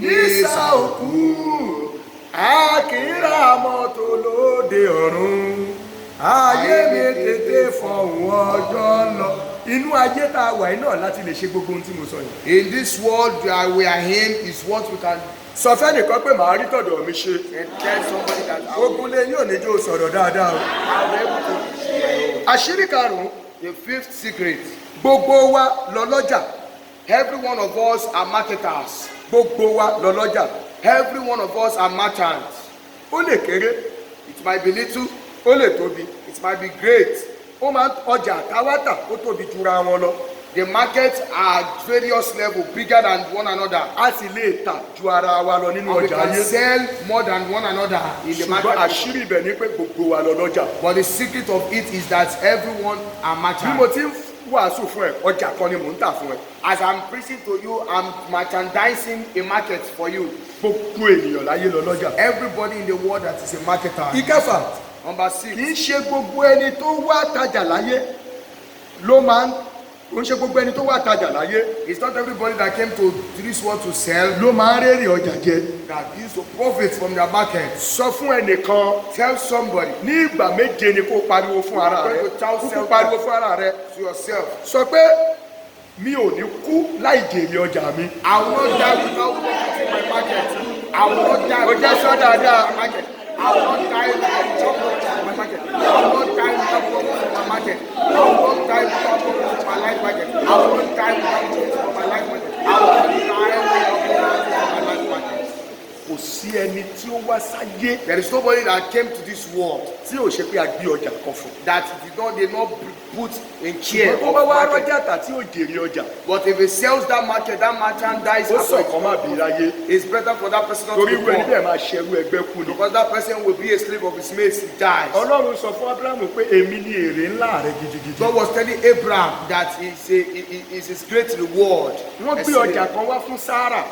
ní sá òkú a kì í ra mọ́tò lóde ọ̀run ayé mi tètè fọ̀hún ọjọ́ lọ. inú ayé tá a wà yìí náà láti lè ṣe gbogbo ohun tí mo sọ yìí. in this world that we are in is what we can sọ fẹ́nìkan pé màá rí tọ̀dọ̀ mi ṣe. tell somebody that I will ogun lè yóò ní jó sọ̀rọ̀ dáadáa o. be able to. àṣírí karùn-ún The 5th secret, gbogbo wa lọ́lọ́jà. every one of us are marketers. gbogbo wa lọ́lọ́jà. Every one of us are merchants. ó lè kéré It might be little, ó lè tóbi. it might be great. ó máa ń ọjà táwátà ó tóbi jura wọn lọ. The markets are at various levels, bigger than one another. a sì lè tà ju ara wa lọ nínú And we ọjà can ayé. sell more than one another in the ṣùgbọ́n market. àṣírí ibẹ̀ ni pé gbogbo wa lọ́lọ́jà. But the secret of it is that everyone are bí mo merchants. ti ń wàásù fún ẹ ọjà kan ni mò ń tà fún ẹ. As I'm preaching to you, I'm merchandising a market for you. gbogbo ènìyàn láyé lọ́lọ́jà. Everybody in the world that is a marketer. ìkẹfà Number kì 6, í ṣe gbogbo ẹni tó wá tajà láyé ló máa ń kò ń ṣe gbogbo ẹni tó wá tajà láyé it's not everybody that came to this world to sell ló máa ń rèrè ọjà jẹ. that is to profit from their market. sọ fún ẹnìkan Tell somebody ní ìgbà méje ni kó pariwo fún ara rẹ kúkú pariwo fún ara rẹ to yourself, sọ pé mi ò ní kú láì jèrè ọjà mi. I will not die without profiting my market. I will not die ó jẹ́ without sọ dáadáa. my market. I will not die without profit from my market. I will not die without profit from my market. I will not die without profit from my life market. I will not die without profit from my life market. I will not die without profit from my life market. kò sí ẹni tí ó wá sáyé There is nobody that came to this world tí ò ṣe pé a gbé ọjà kan fún. that did not put in care tó of bá wá market. rọ́jà tà tí ò jèrè ọjà But if he sells that market, that merchant dies. ó sọ kan má bí láyé It's better for that person not torí to irú be ẹni poor. bẹ́ẹ̀ máa ṣerú ẹgbẹ́ kú ni. Because that person will be a slave of his mates, he dies. ọlọ́run sọ fún abrahamu pé èmi ni èrè ńlá rẹ gidigidi. God was telling Abraham that it's his great reward. wọ́n gbé ọjà kan wá fún sáárà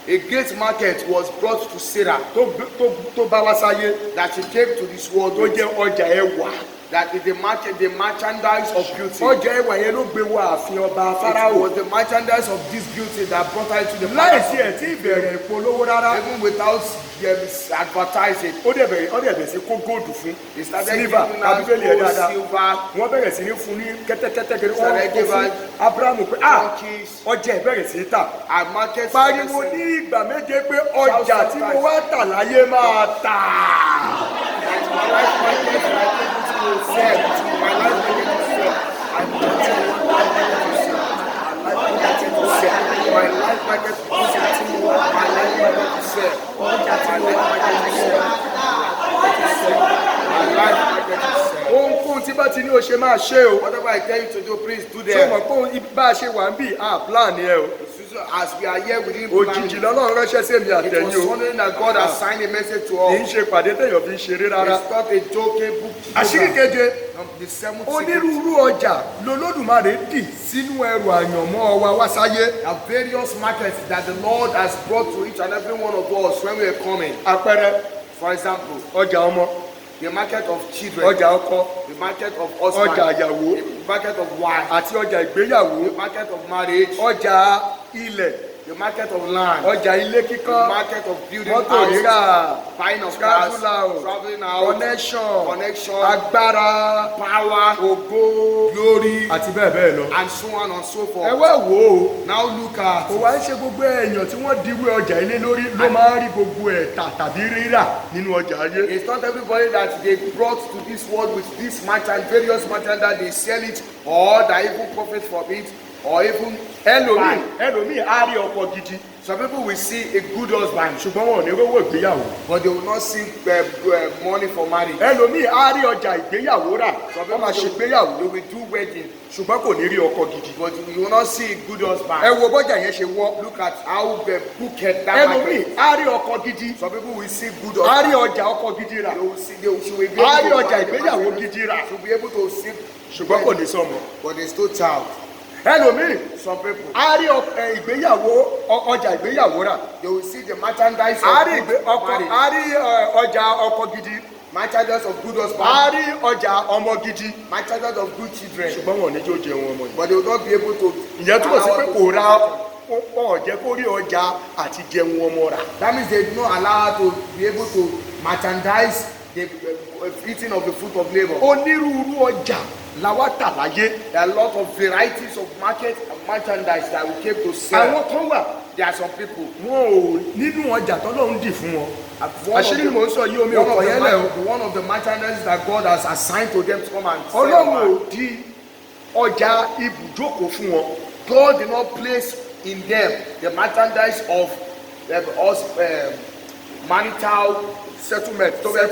A great market was brought to Sarah tó bá wá sáyé that she came to this world tó with. jẹ́ ọjà ẹwà That is the merchandise of beauty. Ọjà ẹwà yẹn ló gbé wọ ààfin ọba It Fáráò. was the merchandise of this beauty that brought her to the Láìsí palace. ẹ̀ tí ìbẹ̀rẹ̀ ìpolówó rárá. Even without advertising. Ó dẹ̀ bẹ̀rẹ̀ sí kó góòdù fún. He started Silver giving tàbí bẹ́ẹ̀lì ẹ̀ us gold, dáadáa. silver, Wọ́n bẹ̀rẹ̀ sí ní fún ní kẹ́tẹ́kẹ́tẹ́ kiri. Started Wọ́n kó fún giving Ábúráhámù pé donkeys. ọjà ẹ̀ bẹ̀rẹ̀ sí tà. And market Pariwo ní ìgbà méje pé ọjà tí mo wá tà láyé máa tà. My life market is like able to sell. My life market to sell. I'm not to sell. My life market to sell. My life market to sell. My life market to sell. My life market to sell. Ohunkóhun tí bá ti ní o ṣe máa ṣe o. Whatever I tell you to do, please do Ṣé o them. mọ̀ pé bá a ṣe wà ń bì á plan ẹ o. As we are here, we didn't Òjijì lọ́lọ́run ránṣẹ́ sí èmi It was àtẹ̀yìn o. wondering that God has signed a message to Kì í us. ṣe pàdé téèyàn fi ń ṣeré rárá. It's not a joking book. Àṣírí keje. The seventh secret. Onírúurú ọjà lolódùmarè dì sínú ẹrù àyànmọ́ wa wá sáyé. There are various markets that the Lord has brought to each and every one of us when we are coming. Àpẹẹrẹ For example, ọjà ọmọ, the market of children, ọjà ọkọ, the market of husband, ọjà àyàwó the market of wife, àti ọjà ìgbéyàwó, the market of marriage, ọjà ilẹ̀, the market of land, ọjà ilé the kíkọ́, market of building mọ́tò houses, rírà, buying of travel cars, out, traveling out, connection, agbára, power, ògo, glory, àti bẹ́ẹ̀ bẹ́ẹ̀ lọ. and so on and so Ẹ forth. wá wò ó. Now look at Kò wá ń ṣe gbogbo èèyàn tí wọ́n diwé ọjà ilé lórí ló máa ń rí gbogbo ẹ̀ tà tàbí rírà nínú ọjà ayé. it's not everybody that they brought to this world with this merchant, various merchant that they sell it or that even profit from it or even Ẹlòmíì á rí ọkọ gidi some people will see a good husband ṣùgbọ́n wọn ò ní rówó ìgbéyàwó. but they will not see money for marriage. Ẹlòmíì á rí ọjà ìgbéyàwó rà Some wọ́n máa ṣe people ìgbéyàwó they will do wedding ṣùgbọ́n kò ní rí ọkọ gidi. but you will not see a good husband. Ẹ wo bọ́jà yẹn ṣe wọ́. Look at how the crooked that Ẹlòmíì market. á rí ọkọ gidi Some people will see good á husband. rí ọjà ọkọ gidi rà They will see she will be á rí able to ọjà buy the ìgbéyàwó market. gidi rà She will be able to see ṣùgbọ́n kò ní sọmọ. but there's no child. Ẹlòmíì Some people á rí ọjà ìgbéyàwó rà they will see the merchandise á of rí good marriage. á rí ọjà ọkọ gidi Merchandise of good husband. á rí ọjà ọmọ gidi Merchandise of good children. ṣùgbọ́n wọn ò ní jó jẹun ọmọ yìí. But they will not be able to. Ìyẹn túmọ̀ sí pé allow kò her ra to- ọ̀jẹ́ kó rí ọjà àti jẹun ọmọ rà. That means they do not allow her to be able to merchandise the eating of the fruit of labor. Onírúurú ọjà la wá tà láyé. There are a lot of varieties of market and merchandise that we came to sell. Àwọn kan wà There are some people. wọn ò nínú ọjà tọ́lọ́run dì fún wọn. One of Àṣírí ni mò ń sọ yìí omi one ọkọ̀ of yẹn lẹ̀ o. the one of the merchandise that God has assigned to them to come and sell. Ọlọ́run ò di ọjà ibùjókòó fún wọn. God did not place in them the merchandise of us marital Settlement tó fẹ́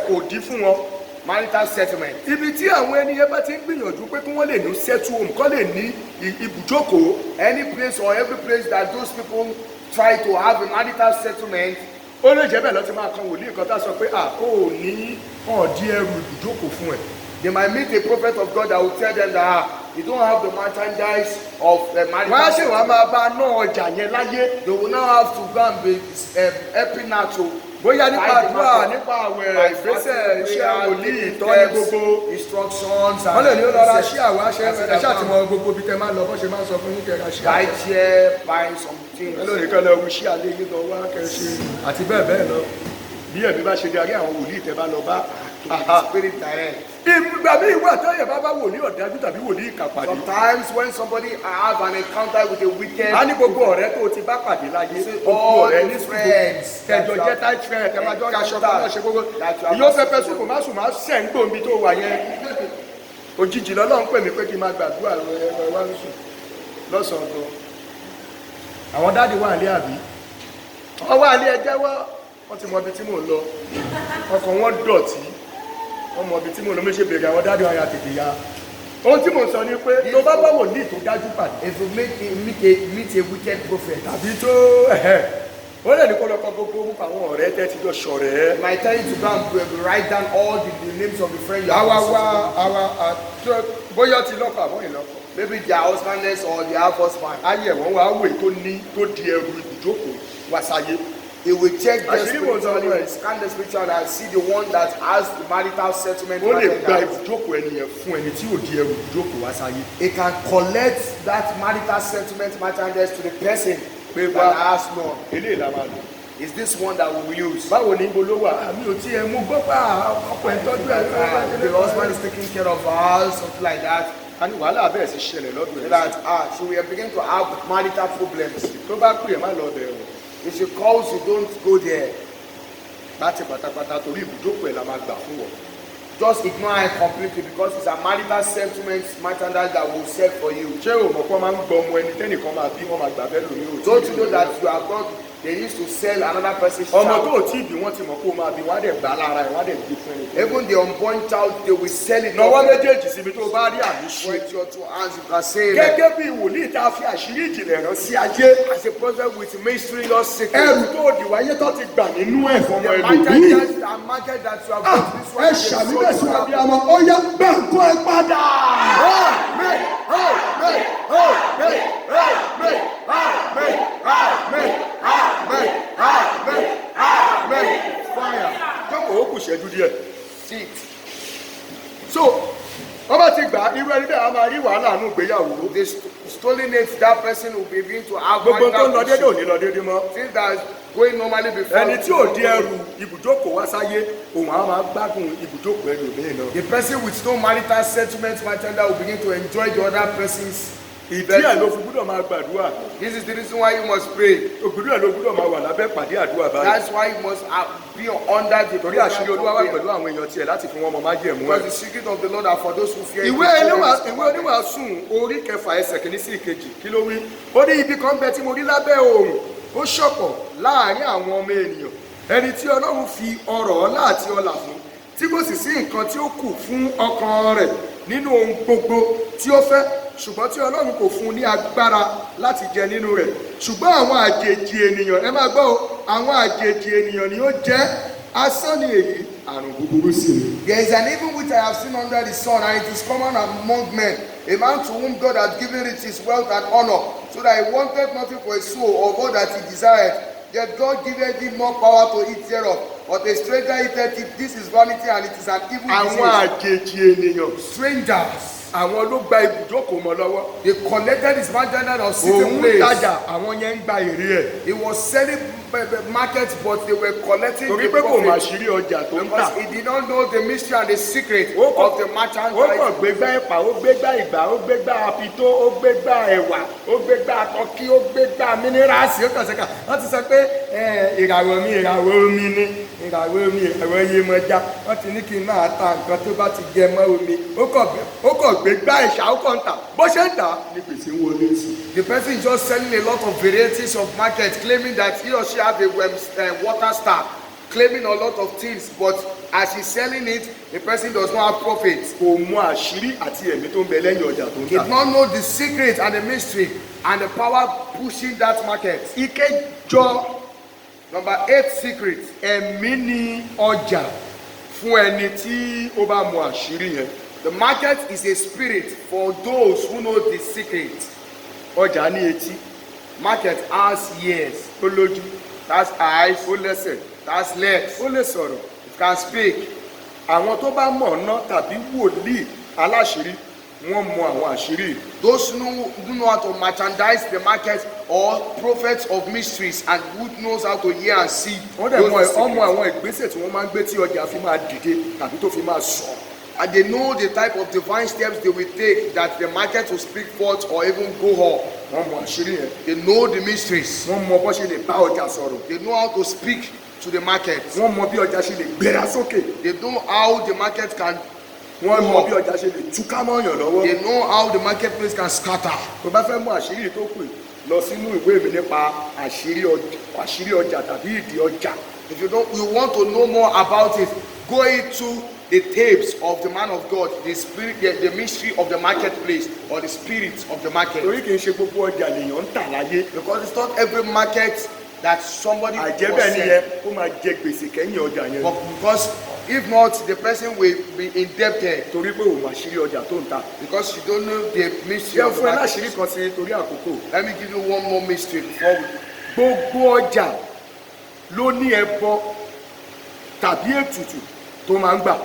kò dí fún wọn. marital settlement. Ibi tí àwọn ènìyàn bá ti ń gbìyànjú pé kí wọ́n lè ní settle home kọ́ lè ní ibùjókòó. Any place or every place that those people try to have a marital settlement, Ó lè jẹ́ bẹ́ẹ̀ lọ́tí máa kan wòlíì kan tá a sọ pé ó ní ọ̀ọ́dí ẹrù ibùjókòó fún ẹ̀. they might meet a prophet of God that will tell them that you don't have the merchandise of the Wọ́n á marital sì wá settlement. máa bá ná ọjà yẹn láyé. They will now have to go and be helping her to Bóyá nípa buy the àdúrà market. nípa àwẹ̀ By ìgbésẹ̀ fasting, iṣẹ́ prayer, wòlíì giving ìtọ́ni steps, gbogbo. instructions Wọ́n lè ní ó lọ ra and ṣí àwa ṣe That's ẹ ṣáà ti it. mọ gbogbo ibi tẹ máa lọ bó ṣe máa ń sọ fún yín kẹra ṣí buy àwa. chair, buying some things. Ẹ lónìí kan lọ wí ṣí alẹ́ yín lọ wá kẹṣe àti bẹ́ẹ̀ bẹ́ẹ̀ lọ. Bí ẹ̀mí bá ṣe darí àwọn wòlíì tẹ bá lọ bá. Spirit direct. Ìgbà míì wà tẹ́yẹ̀ bá wòlíì ọ̀dájú tàbí wòlíì ìkàpàdé. Sometimes when somebody have an encounter with a wicked, A ní gbogbo ọ̀rẹ́ tó ti bá pàdé láyé. Gbogbo all ọ̀rẹ́ the ní friends kẹjọ jẹ́ tight friend ẹ máa jọ aṣọ kan náà ṣe gbogbo. Ìyó pẹpẹ sùkùn má sùn má sẹ̀ ń gbòǹbi tó wà yẹn. Òjijì lọ́lọ́run pè mí pé kí n máa gbàdúrà ẹ wá ń sùn lọ́sàn-án gan. Àwọn dáàdi wà ní àbí. Wọ́n wà ní ẹjẹ́ wọ́n ti mọ ibi tí mò ń lọ. Ọkàn wọn dọ̀tí. Wọ́n mọ ibi tí mò ń lọ méṣe bèrè àwọn dáàdi wọn ya tètè ya. Ohun tí mò ń sọ ni pé tó bá bá wòlíì tó dájú pàdé. if you meet a wicked prophet, Tàbí tó ó lè ní kó lọ kọ gbogbo orúkọ àwọn ọ̀rẹ́ tẹ́ ti jọ ṣọ̀rẹ́. he might tell you to go and write down all the names of the friends you Àwa have. bóyá ti lọ́kọ̀ àbọ̀ ìlọ́kọ̀. Maybe they are husbandless or they have husband. Ayé ẹ̀wọ̀n wa wè tó di ẹrù ibùjókòó wá sáyé. He will check the Àṣírí wo sọ spiritual, ni ẹ? scan the spiritual and see the one that has the marital settlement. Ó lè gba matter. ibùjókòó ẹnìyẹn fún ẹni tí ò di ẹrù ìjókòó wá sáyé. He can collect that marital settlement merchandise to the person Pé that wá has none. eléyìí la máa lò. Is this one that we will use? Báwo ni ibo ló wà? Àmì ò tí ẹ mú gbọ́ pa ọkọ ẹ̀ tọ́jú ẹ̀. The husband is taking care of her, something like that. A ní wàhálà bẹ́ẹ̀ sì ṣẹlẹ̀ lọ́dún ẹ̀. That so we are beginning to have marital problems. Tó bá pè é má lọ bẹ̀ wọ̀. If she calls, you don't go there. Láti pátápátá torí ibùjókòó ẹ̀ la máa gbà fún wọn. Just ignore her completely because it's a marital settlement merchandise that will sell for you. Ṣé o mọ̀ pé wọ́n máa ń gbọ́ ọmọ ẹni tẹ́nìkan máa bí wọ́n máa gbà bẹ́ẹ̀ lómi ò? Don't you know that you are God? They used to sell another person's Ọmọ tó child. ò tí ì bí wọ́n ti mọ̀ pé o máa bí wọ́n á dẹ̀ gbà lára ẹ̀ wọ́n á dẹ̀ gbé fún ẹni. Even the unborn child, they will sell it. Nawọ́ méjèèjì síbi tó bá rí àmì ṣe. With your two hands, you can say it. Gẹ́gẹ́ bí wòlíì tá a fi àṣírí ìjìnlẹ̀ rán sí ayé. As a prophet with mysterious secret. Ẹrù tó di wáyé tó ti gbà nínú ẹ̀ fọmọ The ẹlòmíì. market that you have got this one. Ẹ ṣàmìlẹ̀ sí ọbí àmọ́ ó yá gbà nǹkan ẹ padà. Amen. Amen. Amen. Amen. Amen. Amen. Amen. Amen. Amen. Fire. Jókòó ó kù ṣẹ́jú díẹ̀. Sit. So wọ́n bá ti gbà irú ẹni bẹ́ẹ̀ a máa rí wàhálà nù ìgbéyàwó. The stolen it, that person will begin to have Gbogbo tó ń lọ déédéé ò issue. ní lọ déédéé mọ́. Things that is going normally before. Ẹni tí ò di ẹrù ibùjókòó wá sáyé òun á máa gbádùn ibùjókòó ẹlòmíì náà. The person with no marital settlement merchandise will begin to enjoy the other person's. Ìdí ẹ̀ ló fi gbúdọ̀ máa gbàdúrà. This is the reason why you must pray. Ògbúdọ̀ ẹ̀ ló gbúdọ̀ máa wà lábẹ́ pàdé àdúrà báyìí. That's why you must be under the Torí àṣírí Olúwa wà pẹ̀lú àwọn èèyàn tiẹ̀ láti fi wọn mọ májẹ̀mú because ẹ̀. the secret of the Lord are for those who fear him. Ìwé oníwàásù orí kẹfà ẹsẹ̀ kìíní sí ìkejì kí ló wí? Ó ní ibi kan bẹ tí mo rí lábẹ́ oòrùn ó ṣọ̀pọ̀ láàárín àwọn ọmọ ènìyàn ẹni tí Ọlọ́run fi ọrọ̀ ọlá àti ọlà fún tí kò sì sí nǹkan tí ó kù fún ọkàn rẹ̀ nínú ohun gbogbo tí ó fẹ́ ṣùgbọ́n tí Ọlọ́run kò fún un ní agbára láti jẹ nínú rẹ̀ ṣùgbọ́n àwọn àjèjì ènìyàn ẹ máa gbọ́ o àwọn àjèjì ènìyàn ni ó jẹ́ asán ni èyí àrùn búburú sí i. There is an evil which I have seen under the sun, and it is common among men, a man to whom God has given riches, wealth, and honor, so that he wanted nothing for his soul or all that he desired. Yet God giveth him more power to eat thereof. But a stranger eateth it. This is vanity, and it is an evil Àwọn disease. àjèjì ènìyàn Strangers, àwọn ló gba ibùjókòó mọ́ lọ́wọ́. they collected his merchandise of sitting Òun place. tajà àwọn yẹn ń gba èrè ẹ̀. He was selling market, but they were collecting Torí the pé kò mà profit. ṣírí ọjà tó ń tà. Because he did not know the mystery and the secret Ó kàn- of the Ó merchandise. kàn gbégbá ẹ̀pà, ó gbégbá ìgbà, ó gbégbá apitó, ó gbégbá ẹ̀wà, ó gbégbá tọ́kí, ó gbégbá mínírààsì. Ó kàn sẹ́ka, wọ́n ti sọ pé ìràwọ̀ mi ìràwọ̀ omi ni, ìràwọ̀ omi ìràwọ̀ Yemọja. Wọ́n ti ní kí n máa ta nǹkan tó bá ti jẹ mọ́ omi. Ó kàn gbégbá ẹ̀ṣà, ó kàn ń tà. Bó ṣe ń tà ní gbèsè ń wọlé sí. The person is just selling a lot of varieties of market, claiming that he or she have a water star, claiming a lot of things, but as he's selling it, the person does not have profit. Kò mọ àṣírí àti ẹ̀mí tó ń bẹ lẹ́yìn ọjà tó ń He tà. did not know the secret and the mystery and the power pushing that market. Ìkẹjọ Number 8 secret. ẹ̀mí ni ọjà fún ẹni tí ó bá mọ àṣírí yẹn. The market is a spirit for those who know the secret. Ọjà ní etí, Market has ears, ó lójú, has eyes, ó lẹ́sẹ̀, has legs, ó lè sọ̀rọ̀. it can speak. Àwọn tó bá mọ̀ ọ́nà tàbí wòlíì aláṣírí wọ́n mọ àwọn àṣírí. Those who know how to merchandise the market or prophets of mysteries and who knows how to hear and see. Wọ́n dẹ̀ those mọ secrets. ọmọ àwọn ìgbésẹ̀ tí wọ́n máa ń gbé tí ọjà fi máa dìde tàbí tó fi máa sọ. And they know the type of divine steps they will take that the market will speak forth or even go up. Wọ́n mọ àṣírí yẹn. They know the mysteries. Wọ́n mọ bó ṣe lè bá ọjà sọ̀rọ̀. They know how to speak to the market. Wọ́n mọ bí ọjà ṣe lè gbéra sókè. They know how the market can. Wọ́n mọ bí ọjà ṣe lè túká mọ́yàn lọ́wọ́. They know how the marketplace can scatter. Tó bá fẹ́ mọ àṣírí tó kù lọ sínú ìwé mi nípa àṣírí ọjà tàbí ìdí ọjà. If you want to know more about it, go into the tapes of the man of God, the spirit, the mystery of the marketplace or the spirit of the market. Torí kì í ṣe gbogbo ọjà lèèyàn ń tà láyé. Because it's not every market that somebody will Àjẹ́bẹ̀ sell. nìyẹn ó máa jẹ gbèsè kẹ́yìn ọjà yẹn. But because if not, the person will be indebted Torí pé òun àṣírí ọjà tó ń tà. because you don't know the mystery Yẹ of the fún ẹ láṣírí market. kan sí torí àkókò. Let me give you one more mystery before we. Gbogbo ọjà ló ní ẹbọ tàbí ètùtù tó máa ń gbà.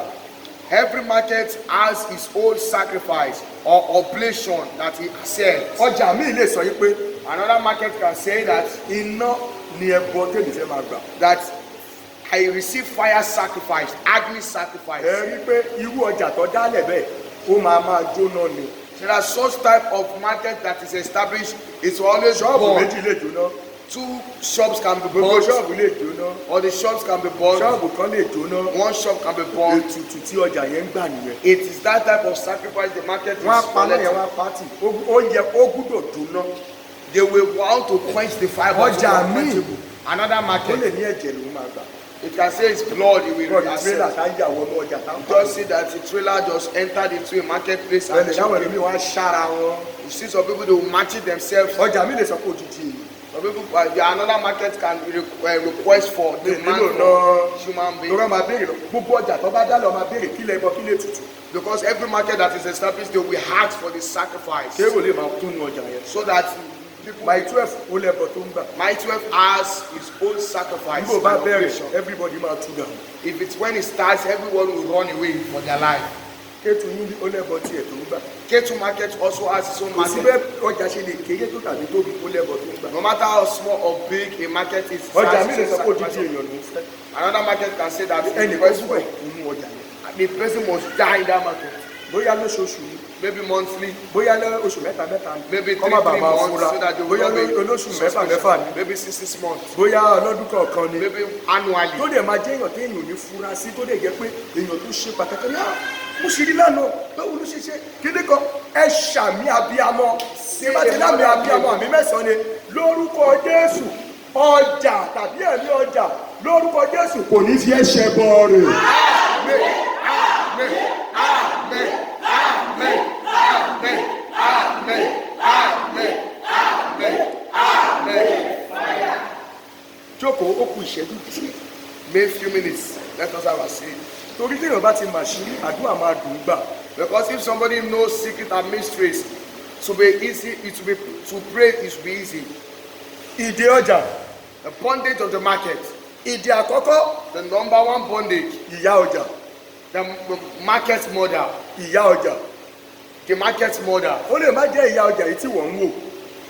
Every market has its own sacrifice or oblation that he accepts. Ọjà míì lè sọ yí pé Another market can say that iná ni ẹbọ tèmi fẹ́ máa gbà. that I receive fire sacrifice, agni sacrifice. Ẹ rí pé irú ọjà tó dálẹ̀ bẹ́ẹ̀ ó máa jóná ni. There are such type of market that is established. It's always Ṣọ́ọ̀bù burned. méjì lè jóná. 2 shops can be Gbogbo burned, ṣọ́ọ̀bù lè jóná. or the shops can be burned. Ṣọ́ọ̀bù kan lè jóná. 1 shop can be burned. Ètùtù tí ọjà yẹn ń gbà nìyẹn. It is that type of sacrifice the market is Wọ́n á pa náà yẹn collecting. wọ́n á pàtì. Oúnjẹ ó gbúdọ̀ jóná. They will want to quench the fire. but it's Ọjà not míì quenchable. Another ó lè market, ní ẹ̀jẹ̀ ló máa gbà. it can say it's blood. It will Bọ́ọ̀lù tírélà accept. tá ń jà wọnú ọjà tá ń Just see that the trailer just entered into a marketplace and Bẹ́ẹ̀ni láwọn ẹlòmíì wọ́n á ṣára wọn. you see some people they will match it themselves. Ọjà míì lè sọ pé òjijì èyí. Some people, another market can request for demand Nílò for náà human lórí being. ọmọ abéèrè lọ. Gbogbo ọjà tó bá dálẹ̀ ọmọ abéèrè kílẹ̀ ẹbọ kílẹ̀ ètùtù. Because every market that is established, they will ask for the sacrifice. Ṣé èrò lè máa tún ní ọjà yẹn? So that people, By 12 ó lẹ́bọ tó ń gbà. my 12 has his own sacrifice. Nígbò bá and bẹ̀rẹ̀ operation. everybody máa tú dànù. If it's when it starts, everyone will run away for their life. Kétu yín ó lẹ́bọ tiẹ̀ tó ń gbà. K2 market also has its own Kò sí market. bẹ́ẹ̀ ọjà ṣe lè kéré tó tàbí tóbi ó lẹ́bọ tó ń gbà. No matter how small or big a market is, it Ọjà has míì its lè own sọ pé òjijì sacrifice. èèyàn ló ń fẹ́. Another market can say that Ẹnì the kan person, fún ẹ̀ nínú ọjà yẹn. the person must die in that market. Bóyá lóṣooṣù ni, Maybe monthly, bóyá lóṣù mẹ́ta mẹ́ta ni. maybe Kọ́ má 3 bàa máa months, fura. so that they will Bóyá not be olóṣù mẹ́fà mẹ́fà ni. maybe 6 months, Bóyá ọlọ́dún kọ̀ọ̀kan ni. maybe annually. Tó dẹ̀ máa jẹ́ èèyàn tí èèyàn ò ní fura sí tó dẹ̀ jẹ́ pé èèyàn tó ṣe pàtàkì yá mo ṣe rí lánàá báwo ló ṣe ṣe kíní kan ẹ ṣàmì abiyamọ tí bá ti lámì abiyamọ àmì mẹ́sàn-án ni lórúkọ Jésù ọjà tàbí ẹ̀mí ọjà lórúkọ Jésù kò ní fi ẹ̀ṣẹ̀ bọ̀ọ̀rẹ̀. Amen. Amen. Amen. Amen. Amen. Amen. Amen. Amen. Amen. Jókòó ó kù ìṣẹ́jú díẹ̀. Maybe a few minutes. Let us have a seat. Torí téèyàn bá ti mà sí àdúrà máa dùn gbà. Because if somebody knows secret and mysteries, to be easy, it will be to pray. It will be easy. Ìdè ọjà, The bondage of the market, ìdè àkọ́kọ́, the number 1 bondage, ìyá ọjà, the market mother, ìyá ọjà. the market mother Ó lè má jẹ́ ìyá ọjà yìí tí wọ́n ń wò,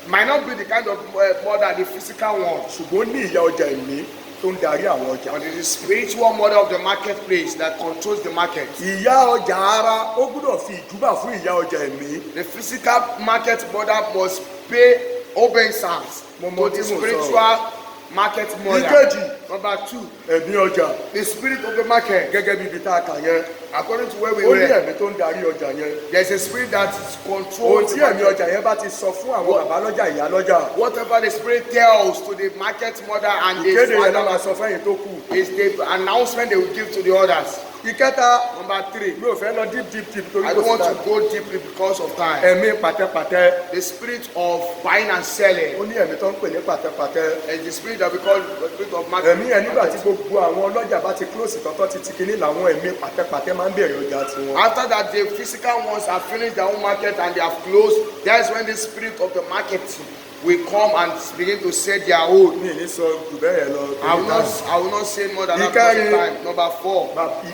might not be the kind of mother, the physical one, ṣùgbọ́n ó ní ìyá ọjà ẹ̀mí tó ń darí àwọn ọjà. but it is the spiritual mother of the marketplace that controls the market. Ìyá ọjà ara ó gbúdọ̀ fi ìjúbà fún ìyá ọjà ẹ̀mí. The physical market mother must pay obeisance Mo mọ to the tí mo sọ. spiritual market mother. Ìkejì, Number 2, ẹ̀mí ọjà the spirit of the market. gẹ́gẹ́ bí ibi tá a kà yẹn. According to where we Ó ní were, ẹ̀mí tó ń darí ọjà yẹn. there's a spirit that Ohun controls tí the ẹ̀mí market. ọjà yẹn bá ti sọ fún àwọn bàbá lọ́jà ìyá lọ́jà. Whatever the spirit tells to the market mother and the Ìkéde yẹn náà father máa sọ fẹ́yìn tó kù. is the announcement they will give to the others. Ìkẹta, Number 3, mi ò fẹ́ lọ deep torí I kò don't sí want to dáa. go deeply because of time. Ẹ̀mí pàtẹ́pàtẹ́. The spirit of buying and selling Ó ní ẹ̀mí tó ń pè ní pàtẹ́pàtẹ́. is the spirit that we call the spirit of market. Ẹ̀mí yẹn nígbà tí gbogbo àwọn ọlọ́jà bá ti close tọ́tọ́ ti ti kíní làwọn ẹ̀mí pàtẹ́pàtẹ́ máa ń bẹ̀rẹ̀ ọjà tiwọn. After that, the physical ones have finished their own market and they have closed. That's when the spirit of the market will come and begin to set their own. Mi ò ní sọ jù bẹ́ẹ̀ yẹn lọ. I will not say more than that Ìkẹrin. time. Number 4,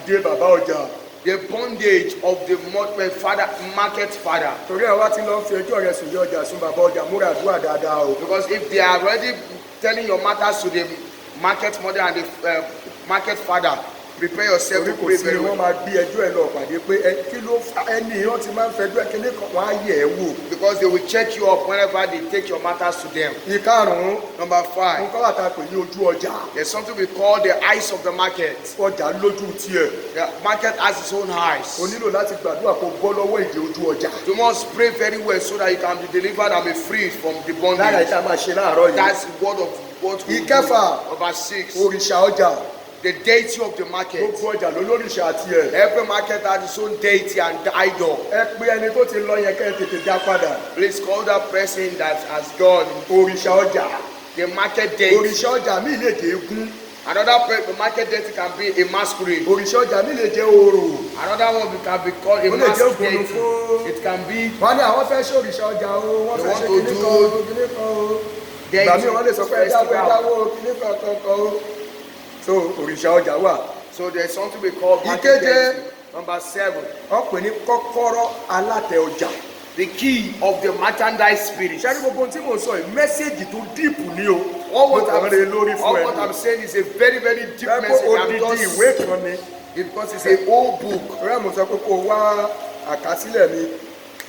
Ìdè bàbá ọjà. the bondage of the market father. Torí ẹ̀ wá ti lọ fi ẹjọ́ rẹ̀ sùn yọ ọjà sùn bàbá ọjà múra àdúrà dáadáa o. Because if they are already telling your matters to the market mother and the market father, prepare yourself Torí to kò pray sí very ni wọ́n well. máa gbé ẹjọ́ ẹ̀ lọ pàdé pé kí ló fa ẹni wọ́n ti máa ń fẹjọ́ ẹ̀ kíní kan wọ́n á yẹ̀ ẹ́ wò. Because they will check you up whenever they take your matters to them. Ìkarùn-ún, Number 5, nǹkan wà tá a pè ní ojú ọjà. there's something we call the eyes of the market. Ọjà lójú tiẹ̀. The market has its own eyes. O nílò láti gbàdúrà kó bọ́ lọ́wọ́ ìdè ojú ọjà. You must pray very well so that you can be delivered and be free from the Lára bondage. ìta máa ṣe láàárọ̀ yìí. That's the word of what we do. Ìkẹfà. Number 6, Òrìṣà ọjà. the deity of the market. Gbogbo ọjà ló lóríṣà tiẹ̀. Every market has its own deity and idol. Ẹ pé ẹni tó ti lọ yẹn kẹ́ ẹ tètè já padà. Please call that person that has gone. Òrìṣà ọjà. The market deity. Òrìṣà ọjà mi lè jẹ́ egún. The market deity can be a masquerade. Òrìṣà ọjà mi lè jẹ́ orò. Another one can be called a Ó lè jẹ́ mask deity. ògbónúfó. It can be Wọ́n ní àwọn fẹ́ ṣe òrìṣà ọjà o, wọ́n They fẹ́ want ṣe to kíní do kan o, kíní kan o. deity Ìgbà míì wọ́n lè sọ pé ẹja wo festival. kíní kan o. so òrìṣà ọjà wà. So there's something we call Ìkeje. market. Number 7. Wọ́n pè ní kọ́kọ́rọ́ alátẹ ọjà. The key of the merchandise spirit. Ṣé ní gbogbo ohun tí mò ń sọ yìí mẹ́sẹ̀gì tó díìpù ni o. All what I'm I'm saying is a very, very deep message. I'm odidi ìwé kan ni. because it's a whole book. Ọ̀rẹ́ mo sọ pé kó o wá àkásílẹ̀ mi.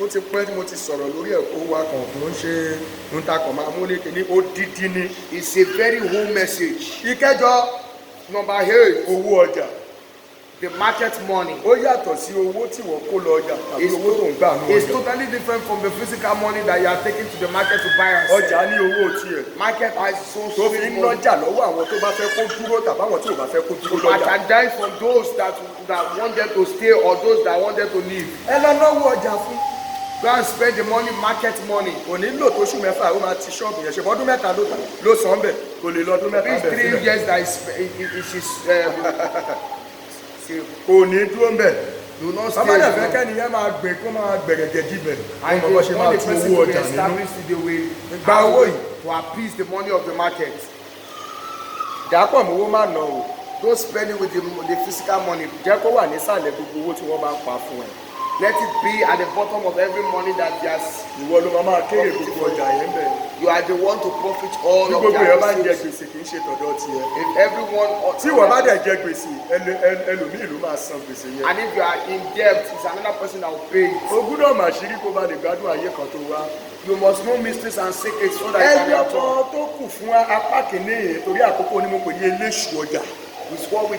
Ó ti pẹ́ tí mo ti sọ̀rọ̀ lórí ẹ̀ kó wa kàn ló ń ṣe ń takọ̀ máa múlé kìíní odidi ni. It's a very whole message. Ìkẹjọ. Number 8. Owó ọjà. The market money. Ó yàtọ̀ sí owó tí wọ́n kó lọ ọjà tàbí owó tó ń gbà ní ọjà. It's totally different from the physical money that you are taking to the market to buy and sell. Ọjà ní owó tiẹ̀. Market has tó fi ń lọ́jà lọ́wọ́ àwọn tó bá fẹ́ kó dúró tàbí àwọn tí ò bá fẹ́ kó dúró lọ́jà. Merchandise from those that want them to stay or those that want them to leave. Ẹ lọ náwó ọjà fún. Go and spend the money, market money. Kò ní lò tó oṣù mẹ́fà ó máa ti ṣọ́ọ̀bù yẹn ṣe bọ́ ọdún mẹ́ta ló san bẹ̀ kò lè lọ ọdún mẹ́ta bẹ̀ sílẹ̀. These 3 years that is kò ní dúró ń bẹ̀. do not stay. Bàbá dẹ̀ fẹ́ kẹ́niyẹn máa gbé kó máa gbẹ̀rẹ̀gẹ̀ jíbẹ̀. And Wọ́n mọ̀ bọ́ ṣe máa the tu person owó to ọjà nínú. establish the way Gba owó yìí. to appease the money of the market. Dàpọ̀ mówó má nà o. Don't spend it with the physical money. Jẹ́ kó wà nísàlẹ̀ gbogbo owó tí wọ́n bá ń pa fún ẹ. Let it be at the bottom of every money that there's. Ìwọ ló máa kéré gbogbo ọjà yẹn bẹ̀. You are the one to profit all Bí of gbogbo èèyàn bá ń jẹ that. gbèsè kì í ṣe tọ̀dọ̀ tiẹ̀. If everyone. Tí ìwọ bá dẹ̀ jẹ gbèsè ẹlòmíì ló máa san gbèsè yẹn. And if you are in debt, it's another person that will pay it. O gbúdọ̀ mà ṣírí kó bá lè gbádùn ayé kan tó wá. You must know mysteries and secrets so that you can Ẹyọ help. kan tó kù fún apá kìíní yìí torí àkókò ni mo pè ní eléṣù ọjà. It's what we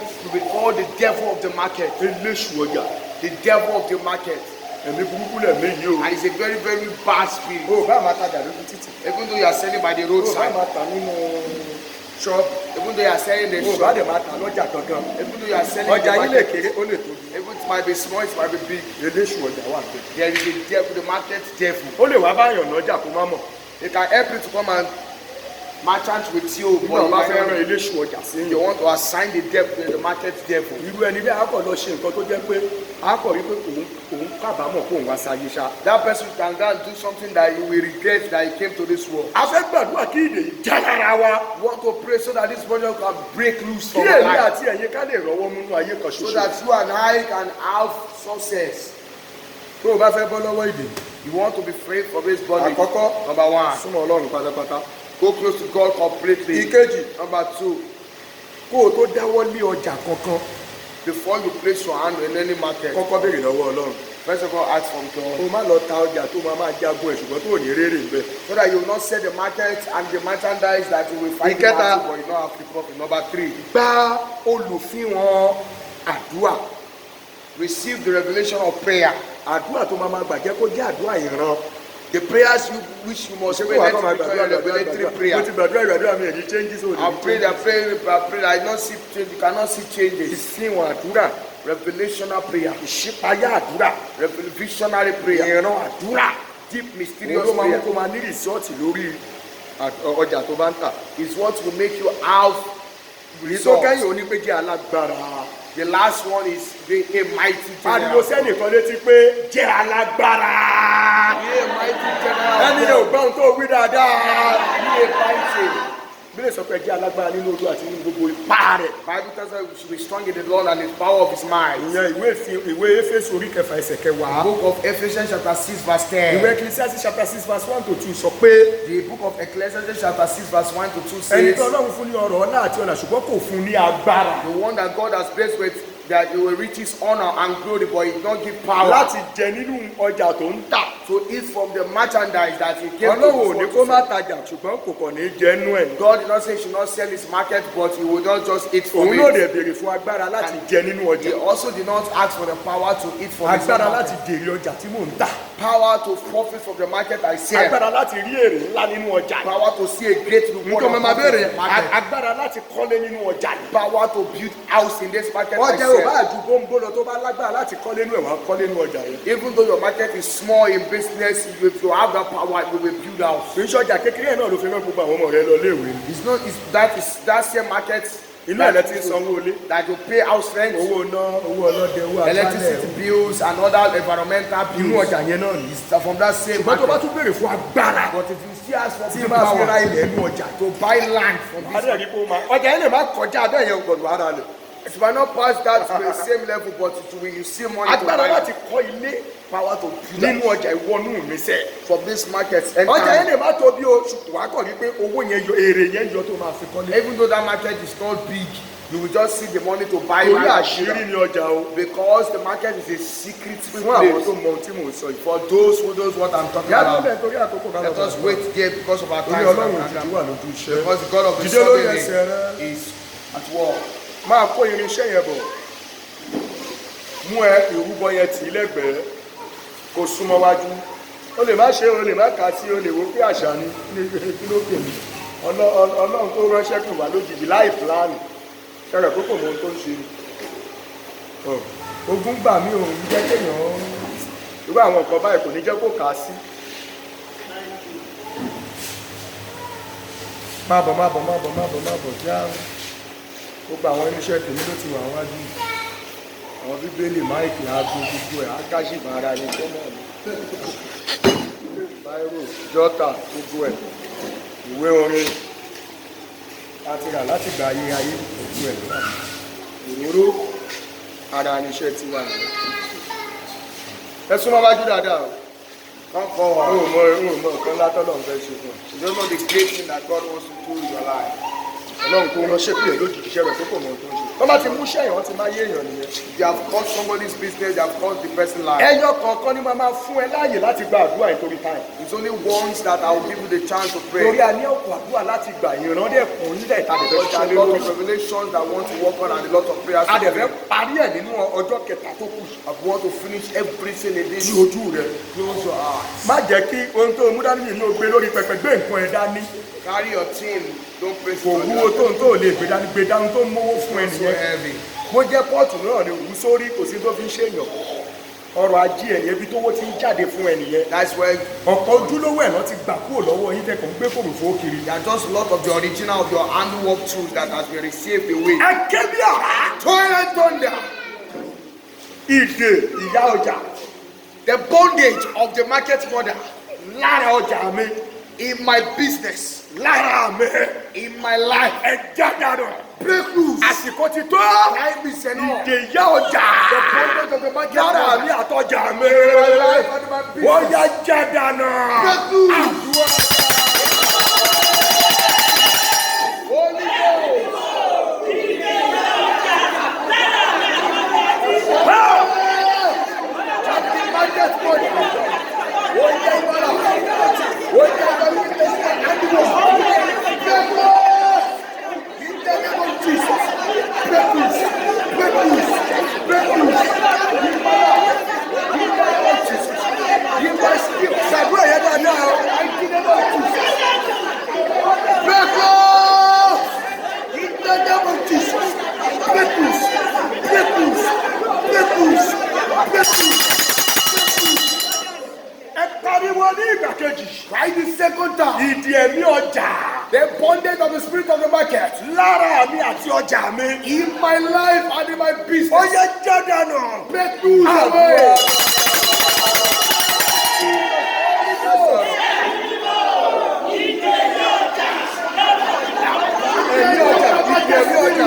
call the devil of the market. Eléṣù ọjà. The devil of the market. Ẹ̀mí burúkú lẹ̀mí yìí o. And it's a very, very bad spirit. O bá máa tajà lójú títì. Even though you are selling by the O bá roadside. máa tà nínú ṣọ́ọ̀bù. Even though you are selling the O bá shop. dẹ̀ máa tà lọ́jà gangan. Even though you are selling Ọjà the yín lè market. kéré ó lè tóbi. Even it might be small, it might be big. Eléṣù ọjà wà bẹ́ẹ̀. There is a devil, the market devil. Ó lè wá báyọ̀ lọ́jà kó má mọ̀. It can help you to come and merchant with you. Bí But wọ́n bá you fẹ́ rán might not- eléṣù ọjà sí you yàn. want to assign the devil, the market devil. Irú ẹni bẹ́ẹ̀ á kọ̀ lọ ṣe nǹkan tó jẹ́ pé á kọ̀ rí pé òun kábàámọ̀ kó òun wá sáyé ṣá. That person can go and do something that you will regret that he came to this world. A fẹ́ gbàdúrà kí ìdè yìí já lára wa. You want to pray so that this body can break loose Kí from your èmi life. àti ẹ̀yin ká lè rọ́wọ́ múnú ayé kan So ṣoṣo. that you and I can have success. Tó o bá fẹ́ bọ́ lọ́wọ́ ìdè. You want to be free from this body. Àkọ́kọ́, Number 1. súnmọ́ Ọlọ́run pátápátá. Go close to God completely. Ìkejì, Number 2. kó o tó dáwọ́ lé ọjà kankan, Before you place your hand in any market, kọ́kọ́ béèrè lọ́wọ́ Ọlọ́run. first of all, ask from God. O má lọ ta ọjà tó máa jagun ẹ̀ ṣùgbọ́n tó ò ní rérè ń bẹ̀. So that you will not sell the market and the merchandise that you will find Ìkẹta. but you don't have the profit. Number 3. Gba olùfihàn àdúrà. Receive the revelation of prayer. Àdúrà tó máa gbà jẹ́ kó jẹ́ àdúrà ìran. The prayers which you must pray, Kó wá let kọ́ máa it become a revelatory Mo ti prayer. gbàdúrà ìgbàdúrà mi èyí changes ò I ní pray, changes. I pray, I not see change. You cannot see changes. Ìfihàn àdúrà. Revelational prayer. Ìṣípayá àdúrà. Visionary prayer. Ìran àdúrà. Deep Òun mysterious ló máa mú prayer kó máa ní rìsọ́ọ̀tì lórí ọjà tó bá ń tà. is what will make you have Èyí tó results. kẹ́yìn òní pé jẹ́ alágbára. The last one is be a mighty Ariwo general. sẹ́nìkan létí pé jẹ́ alágbára. Be a mighty general. Ẹni yóò gbọ́ ohun tó wí dáadáa. Be a mighty. Bílẹ̀ sọ pé jẹ́ alágbára nínú Olúwa àti nínú gbogbo ipá rẹ̀. Bible tells us we should be strong in the Lord and the power of His might. Ìyẹn ìwé Éfésù orí kẹfà ẹsẹ̀ kẹwàá. Book of Ephesians chapter 6 verse 10. Ìwé Ecclesiastes chapter 6 verse 1 to 2 sọ pé The book of Ecclesiastes chapter 6 verse 1 to 2 ẹni says, tó Ọlọ́run fún ní ọrọ̀ ọlá àti ọ̀nà ṣùgbọ́n kò fún ní agbára the one that God has blessed with, that He will reach His honor and glory, but He did not give power láti jẹ nínú ọjà tó ń tà. to eat from the merchandise that He gave to Ọlọ́run ò ní His kó má word. tajà ṣùgbọ́n kò kàn ní jẹ nú ẹ̀. God did not say He should not sell His market, but He will not just eat from Òun náà it. dẹ̀ béèrè fún agbára láti jẹ nínú He ọjà. also did not ask for the power to eat from His Agbára own láti market. dèrè ọjà tí mò ń tà. Power to profit from the market I sell. Agbára láti rí èrè ńlá nínú ọjà. Power to see a great reward. Nǹkan mọ̀ máa of profit béèrè in the market. agbára láti kọ́lé nínú ọjà yìí. Power to build house in this market I Ọjà ò bá sell. ju bóńbó lọ tó bá lágbára láti kọ́lé nínú ẹ̀wọ̀n kọ́lé nínú ọjà yìí. Even though your market is small in business, if you have that power, you will build house. Kì í ṣọjà kékeré náà ló fi rán gbogbo àwọn ọmọ rẹ lọ léèwé. It's that same market inú ẹ̀ lẹ́tí sanwó ilé. that you pay house rent, owó iná, owó ọlọ́dẹ, owó àgbálẹ̀. electricity bills and other environmental Inú bills. ọjà yẹn náà ní. So from that same Ṣùgbọ́n tó bá market. tún béèrè fún agbára. But if you still ask for Tí big máa fi ra power ilẹ̀ inú ọjà. to buy land from this, Adé rí kó máa. Ọjà yẹn lè má kọjá abẹ́ yẹn gbọ̀dọ̀ ara rẹ̀. it might not pass that to the same level, but it will you see money to Agbára buy láti kọ́ ilé power to build nínú ọjà ìwọ́nú mi sẹ́. from this market. Ọjà yẹn lè má tóbi o, wàá kọ̀ ní pé owó yẹn yọ, èrè yẹn yọ tó máa fi kọ́lé. Even though that market is not big, you will just see the money to buy Torí land and àṣírí build. ni ọjà o. Because the market is a secret Fún àwọn place. tó mọ ohun tí mò ń sọ yìí. For those who knows what I'm talking Ìyá tó about, bẹ̀ torí àkókò kan let us wait there because of our Torí time. Ọlọ́run òjijì wà lójú iṣẹ́. Because the God of the Dìde lórí suddenly ẹsẹ̀ rẹ. is at work. Máa kó irinṣẹ́ yẹn bọ̀. Mú ẹ ìrúbọ yẹn tì í lẹ́gbẹ̀ẹ́. Kò súnmọ́ wájú. O lè má ṣe, o lè má kà á sí, o lè wo pé àṣà ni. Kí ló pè mí? Ọlọ́run tó ránṣẹ́ pè wá lójijì láì pílánì. Ṣẹlẹ̀ pé kò mọ ohun tó ń ṣe. Ogun gbà mí òun jẹ́ kéèyàn irú àwọn nǹkan báyìí kò ní jẹ́ kó kà á sí. Má bọ̀ kí á gbogbo àwọn irinṣẹ́ tèmi ló ti wà wájú. Àwọn bíbélì máìkì aago gbogbo ẹ̀ ágáṣìbà ara ẹni tó mọ̀ ní. Báírò jọ́tà gbogbo ẹ̀ ìwé orin láti rà láti gba ayé gbogbo ẹ̀ lọ́wọ́. Òróró ara irinṣẹ́ ti wà ní. Ẹ súnmọ́ wájú dáadáa o. Come forward. Ó mọ nǹkan látọ́lọ́ ń fẹ́ ṣe fún ẹ. You don't know the great thing that God wants to do in your life. Ọlọ́run tó ránṣẹ́ pé lójijì iṣẹ́ rẹ̀ tó kò mọ ohun tó ń ṣe. Wọ́n bá ti mú iṣẹ́ yẹn, wọ́n ti máa yé èèyàn nìyẹn. They have caused somebody's business, they have caused the person life. Ẹyọ kọ̀ọ̀kan ni máa fún ẹ láàyè láti gba àdúrà nítorí táì. It's only once that I will give you the chance to pray. Torí a ní ọ̀pọ̀ àdúrà láti gbà ìran dẹ̀ kún nílẹ̀ ìtàdé fẹ́ Because there are ṣe a lot lórí. of revelations that want to work on and a lot of prayers. A dẹ̀ fẹ́ parí ẹ̀ nínú ọjọ́ kẹta tó kù. I want to finish everything in this. Tí ojú rẹ̀. Close your eyes. Má jẹ́ kí ohun tó mú dání yìí ní o gbé lórí pẹpẹ gbé nǹkan ẹ̀ dání. Carry your team. Don't pray Kò for wúwo tó ń tó lè gbé dání tó ń mówó fún ẹ so nìyẹn. heavy. Bó jẹ́ pọ́ọ̀tù náà ni òwú sórí kò sí tó fi ń ṣèyàn. Ọrọ̀ ajé ẹ̀ yẹn ibi tówó ti ń jáde fún ẹ nìyẹn. That's why Ọ̀pọ̀ ojúlówó ẹ̀ náà ti gbà kúrò lọ́wọ́ yín tẹ̀kọ̀ ń gbé kòròfó kiri. there are just a lot of the original of your handwork tools that has been received away. Ẹ ké bí àrá. Toilet thunder. Ìdè ìyá ọjà. The bondage of the market mother Lára ọjà mi. in my business, Lára mi. in my life. Ẹ jágàdọ̀. Break loose. Àsìkò ti tó. Life is enough. Ìdè ìyá ọjà. The bondage of the market Lára mi mother àtọjà mi. in my life and in my Ó business. yá jádànà. Break loose. Holy Ghost. The market mother. Oh, yeah, you are. Oh, yeah, you are. Break loose. In the name of Jesus. Break loose. Break loose. Break loose. In my life. In the name of Jesus. In my spirit. Ṣàdúrà yẹn dáadáa. In the name of Jesus. Break loose. In the name of Jesus. Break loose. Break loose. Break loose. Break loose. Ẹ pariwo ní ìgbà kejì. Try the second time. Ìdè ẹ̀mí ọjà. The bondage of the spirit of the market Lára mi àti ọjà mi. in my life and in my Ó business. yá jádànà. Break loose away. Ẹ̀mí ọjà.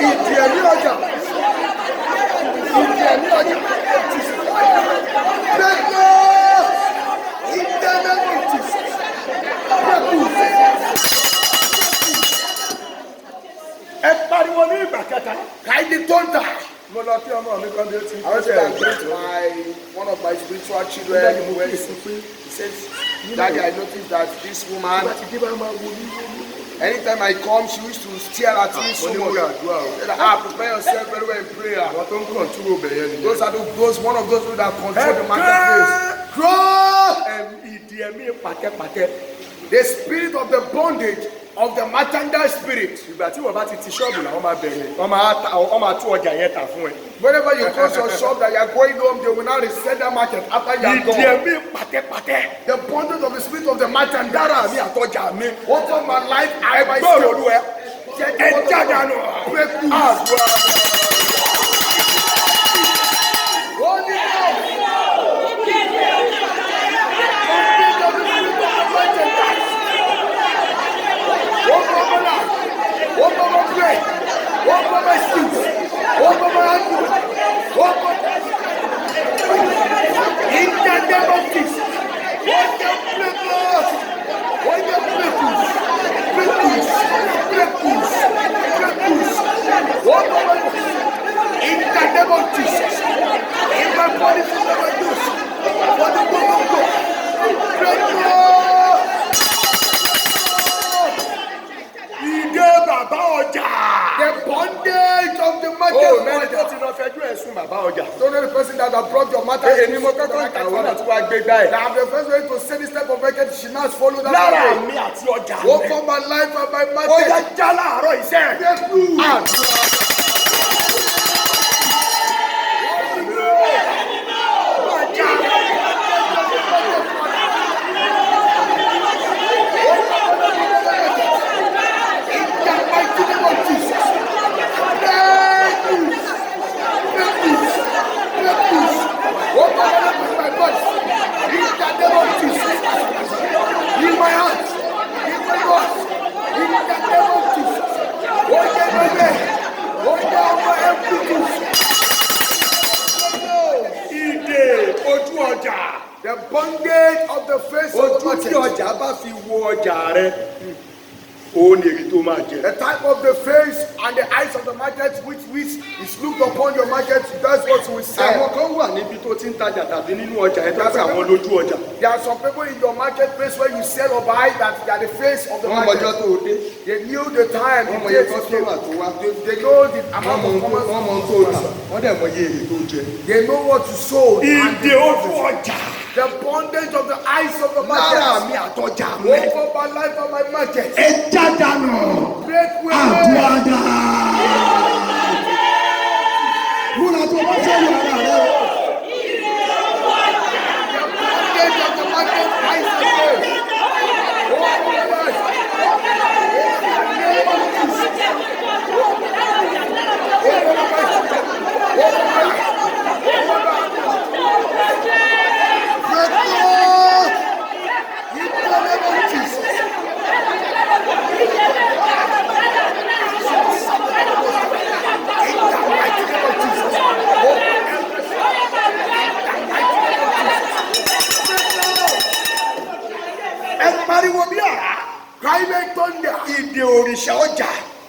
Ìdè ẹ̀mí ọjà. Ìdè ẹ̀mí ọjà. Ìdè ẹ̀mí ọjà. Ẹ pariwo ní ìgbà kẹta. Mo lọ kí ọmọ mi kan bí ó ti ń I want to tẹ̀ thank one of my spiritual children when he says, Daddy, I noticed that this woman, anytime I come, she used to stare at me so much. Prepare yourself very well in prayer. Àwọn tó ń control bẹ̀yẹn nìyẹn. Those are those one of those people that control the marketplace. Draw The spirit of the bondage of the merchandise spirit. Whenever you close your shop that you are going home, they will now reset that market after you are gone. The bondage of the spirit of the merchandise. Over my life, I by over my brain, over my shoes, over my ankle, in the name of Jesus. In the name of Jesus. In my body for the use. For the word of God. The bondage of the market. Oh, man, don't you know if you Don't know the person that has brought your matter. I'm the first way to say this type of market, she now follow that. Walk on my life and my market. The bondage of the face of the market. The type of the face and the eyes of the market which is looked upon your market, that's what we sell. There are some people in your marketplace where you sell or buy that they are the face of the market. They knew the time, they know the amount of commerce. They know what you sold. The bondage of the eyes of the market. Over my life and my market. Break with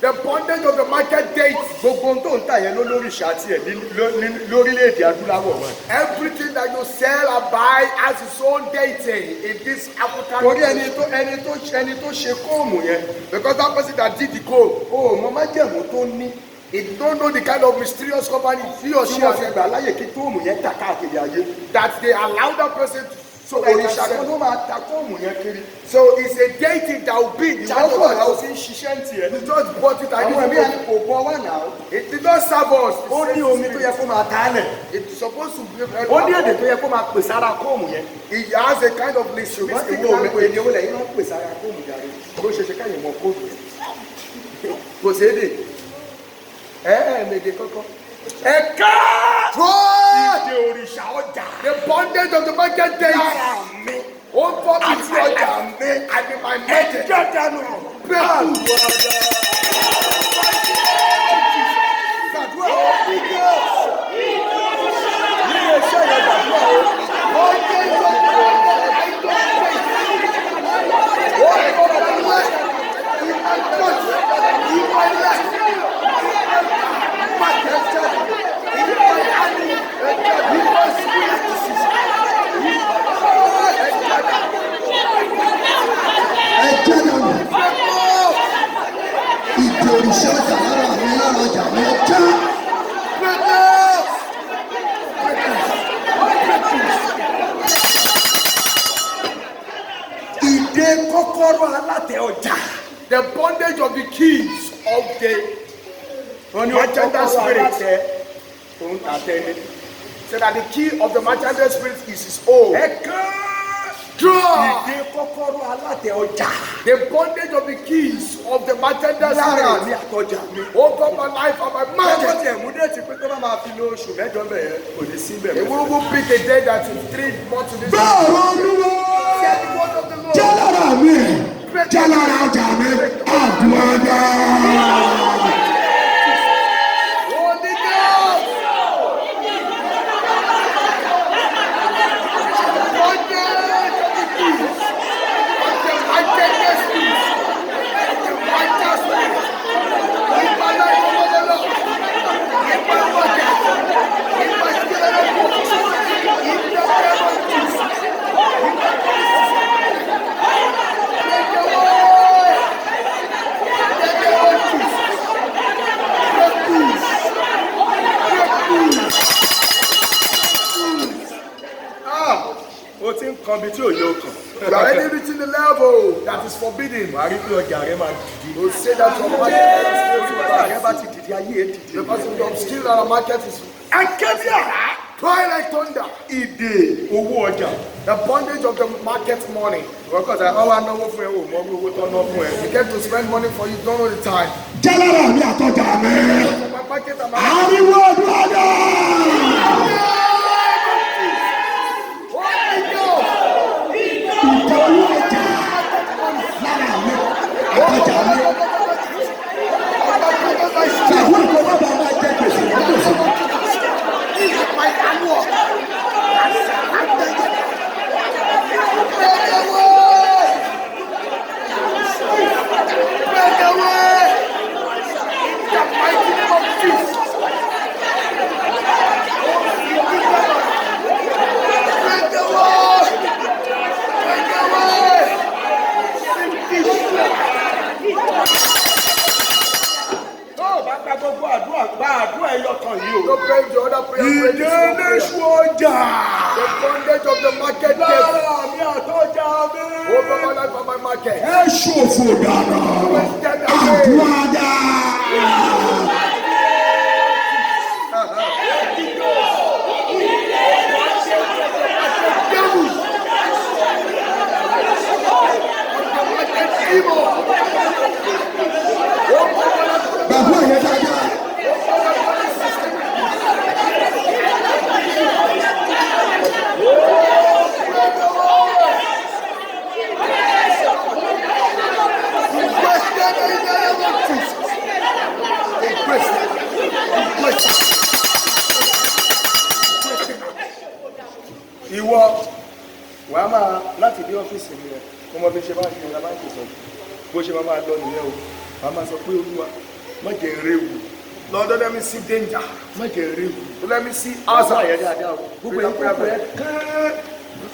the bondage of the market dates. Everything that you sell or buy has its own dating in this African country. Because that person that did the code, he don't know the kind of mysterious company he or she has that they allow that person to. So it's a dating that will be the one that you just bought it and it did not serve us. It's supposed to be it has a kind of linguistic language. The bondage of the market days. Over me, and in my market. ìdè kọ́kọ́rọ́ alátẹ ọjà. The bondage of the keys of the merchandise spirit. So that the key of the merchandise spirit is his own. Draw. Ìdè kọ́kọ́rọ́ alátẹ ọjà. The bondage of the keys of the merchandise Lára mi spirit. àtọjà mi. Over my life and my market. Ọjọ́ tiẹ̀ mú déètì pé tó bá máa fi lo oṣù mẹ́jọ bẹ̀rẹ̀ kò ní sí bẹ̀rẹ̀. He will pick a day that is 3 months to this. Bẹ́ẹ̀ Olúwa. Hear the word of the Lord. Jálára mi. Jálára ọjà mi. Àdúrà. Holy God. O ti ń kan bí tí ò yóò kàn. You are already reaching the level that is forbidden. Wàá rí pé ọjà rẹ máa dìde. You say that your market is Ọjà rẹ bá ti dìde ayé ẹ dìde. because of your skill and our market is Akẹ́bí àrá. cry like thunder. Ìdè owó ọjà. The bondage of the market money. Ọkọ̀tà wọn wá náwó fún ẹ wò mọ́ owó tó ná fún ẹ. You get to spend money for you, don't know the time. Jálára mi àtọjà mi. My market and my Ariwo àdúrà. Holy God. Ìdè owó ọjà. Lára mi àtọjà mi. Ṣàwọn ìkọ́wé bá máa jẹ gbèsè lọ́dọ̀sí. My annual. Break away. The mighty name of Jesus. Break away. Break away. Bàbá gbogbo àdúrà gba àdúrà ẹyọ kan yìí o. Don't pray the other prayer. Pray this Ìdè one prayer. léṣu ọjà. The bondage of the market debt Lára mi àtọjà mi. over my life and my market. Ẹ ṣòfò dànù. Wasted away. Àdúrà dà. Devils. The market evil. Bàbá yẹn dáadáa. Ìwọ wàá máa láti dé ọ́fíìsì mi rẹ̀ kó mọ bí ṣe máa ń ṣe ọ̀la báńkì sọ bó ṣe máa lọ nìyẹn o wàá máa sọ pé Olúwa má jẹ́ n réwu. Lord, don't let me see danger. Má jẹ́ n réwu. Don't let me see Asa hazard. yẹn dáadáa o. Gbogbo ẹ̀ kókò ẹ̀ kán.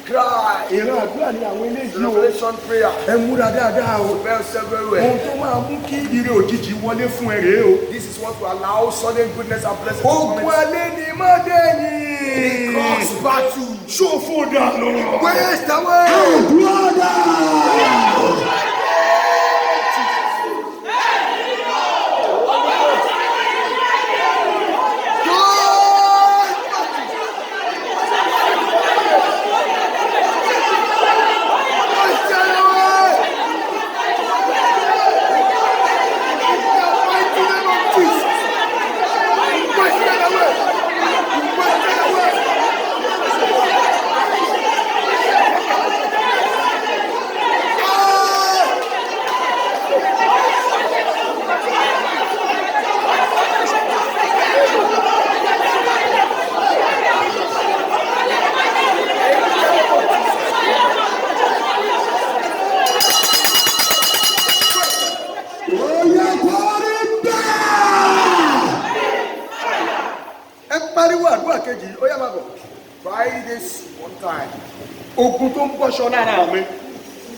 Cry. Ìran àdúrà ni àwọn eléyìí o. Revelation prayer. Ẹ múra dáadáa o. Well said very well. Ohun tó máa mú kí ire òjijì wọlé fún ẹ rèé o. This is what will allow sudden goodness and blessings to come Ogun in. alẹ́ ni má dẹ́yìn. Cross battle. Ṣòfò dànù. Waste away. Àdúrà dà. Pariwo àdúrà kejì ó yá máa bọ̀. Try this one time. Ogun tó ń bọ́ṣọ lára mi.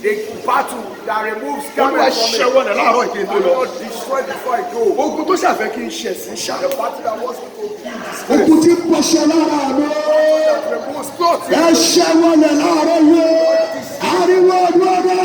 The battle that removes Olúwa garment from me. ṣẹ́wọ́ rẹ̀ láàárọ̀ ìdè tó lọ. Lord, destroy before I go. Ogun tó ṣàfẹ́ kí n ṣẹ̀sìn ṣá. The battle that wants me to be disgraced. Ogun tí ń bọ́ṣọ lára mi. That removes clothes. Ẹ ṣẹ́wọ́ lẹ̀ láàárọ̀ yìí. Ariwo àdúrà dà.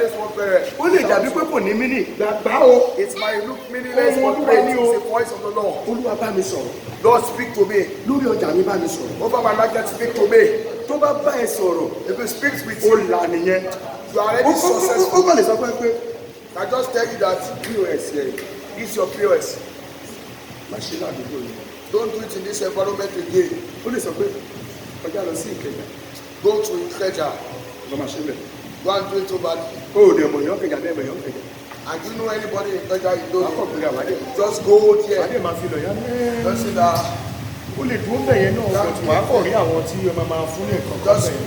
meaningless one prayer. Ó lè dàbí pé kò ní mínì. Gbàgbá o. It might look meaningless one prayer. It's the voice of the Lord. Olúwa bá mi sọ̀rọ̀. Lord, speak to me. Lórí ọjà mi bá mi sọ̀rọ̀. Over my market, speak to me. Tó bá bá ẹ sọ̀rọ̀. If it speaks with Ó you, là nìyẹn. you are already successful. Ó kàn lè sọ pé I just tell you that POS yẹ. this is your POS. Má ṣe ládùúgbò yìí. Don't do it in this environment again. Ó lè sọ pé ọjà lọ sí Ìkẹjà. Go to Ikeja. Lọ máa ṣe bẹ̀. Go and do it over there. Ó ò dẹ̀ mọ̀ yọ̀ Ìkẹjà bẹ́ẹ̀ mọ̀ yọ̀ Ìkẹjà. And do you know anybody in Ikeja you don't know? Akọ̀kùnrin àwádé. Just go there. Àwádé máa fi lọ yá mẹ́rin. Just say that. Ó lè dúró bẹ̀ yẹn náà. Ọ̀pọ̀ tí wàá kọ̀ rí àwọn tí ọmọ máa fún ní ẹ̀kọ́ kan Just bẹ̀ yẹn.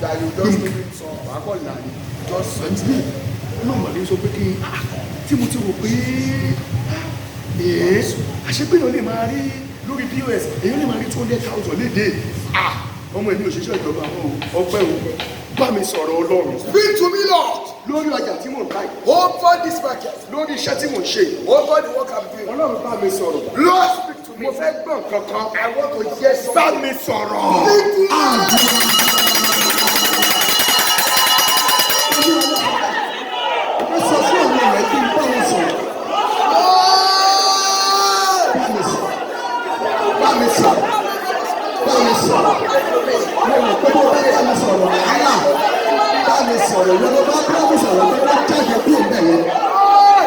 that you just give him some. Wàá kọ̀ là ní. Just Àǹtí inú mọ̀lẹ́ sọ pé kí tí mo ti rò pé àṣepéyàn lè máa rí lórí POS èyàn lè máa rí 200,000 léde ọmọ èmi òṣìṣẹ́ ìjọba àwọn ọpẹ́ o bá mi sọ̀rọ̀ Ọlọ́run speak to me, Lord. lórí ọjà tí mò ń ta yìí Over this market. lórí iṣẹ́ tí mò ń ṣe yìí Over the work I'm doing. Ọlọ́run bá mi sọ̀rọ̀ Lord, speak to me. mo fẹ́ gbọ́n kankan I want to hear bá something. mi sọ̀rọ̀. Wọ́n sọ fún àwọn ọ̀rẹ́ kí n bá wọn sọ̀rọ̀. Bá mi sọ̀rọ̀. Bá mi sọ̀rọ̀. Mo mọ̀ pé mo bá bá mi sọ̀rọ̀ wàhálà. Bá mi sọ̀rọ̀ yẹn ló bá bá mi sọ̀rọ̀ tó bá jáde bí òun bẹ̀ yẹn.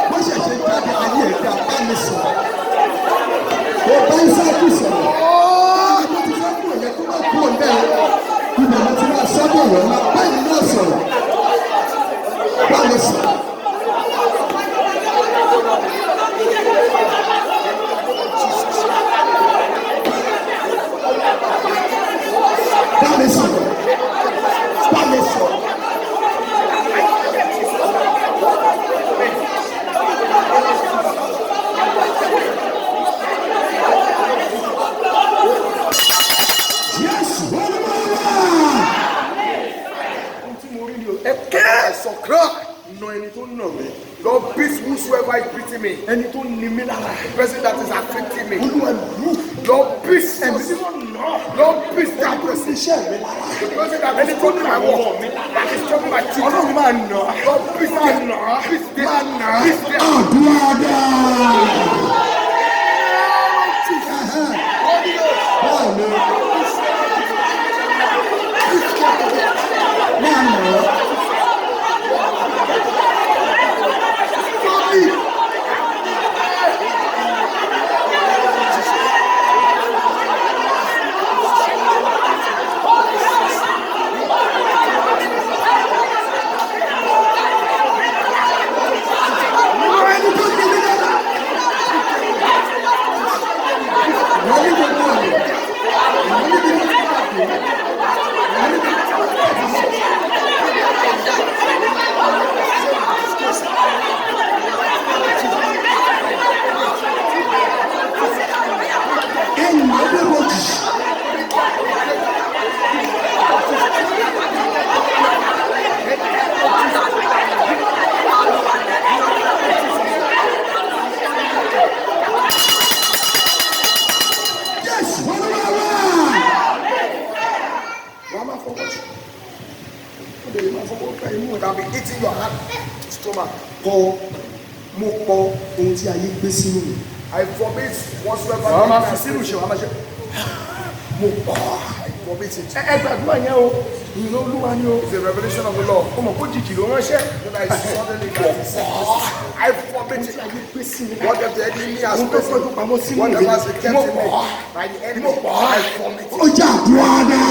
Bó ṣẹ̀ṣẹ̀ jáde ayé ẹ̀dá bá mi sọ̀rọ̀. Mo bá ń sáàkì sọ̀rọ̀. Báyìí mo ti fẹ́ kúrò yẹn kó má kúrò ń bẹ̀ yẹn. Ibẹ̀ mo ti máa sọ́dọ̀ rẹ̀ máa báyìí náà sọ̀rọ̀. Bá mi sọ̀rọ̀. Bá mi sọ̀rọ̀. Bá mi sọ̀rọ̀. Jésù Olúwa. Ohun tí mo rí ni o. I saw cry. Nà ẹni tó nà mí. Lord, beat whosoever is beating me. Ẹni tó ní mí lára. The person that is afflicting me. Olúwa lù. Lord, beat. Ẹ̀mí tí wọ́n nà. Lord, beat that Ẹni tó person. ní iṣẹ́ mi lára. The person that is troubling my work. That is troubling my children. Ọlọ́run máa nà. Lord, beat Máa them. nà. Beat them. Máa nà. Beat them. Àdúrà Holy Ghost. báwo máa nà ọ́. Can be eating your hand, stomach. Kọ mo kọ ohun tí ayé gbé sínú mi. I vomit whatsoever. Wàá máa fi sínú ṣe wàá máa ṣe. Mo kọ. I vomit it. Ẹ gbàdúrà yẹn o. Ìyìn Olúwa ni o. It's a revelation of the Lord. Ó mọ̀ kó jìjì ló ránṣẹ́. That I suddenly got it. I vomit it. Ayé gbé sínú. What if the enemy has Ohun tó placed fọ́jú pamọ́ sínú mi. whatever has been kept Mo in me kọ. by the enemy, I vomit it. Ó jẹ́ àdúrà náà.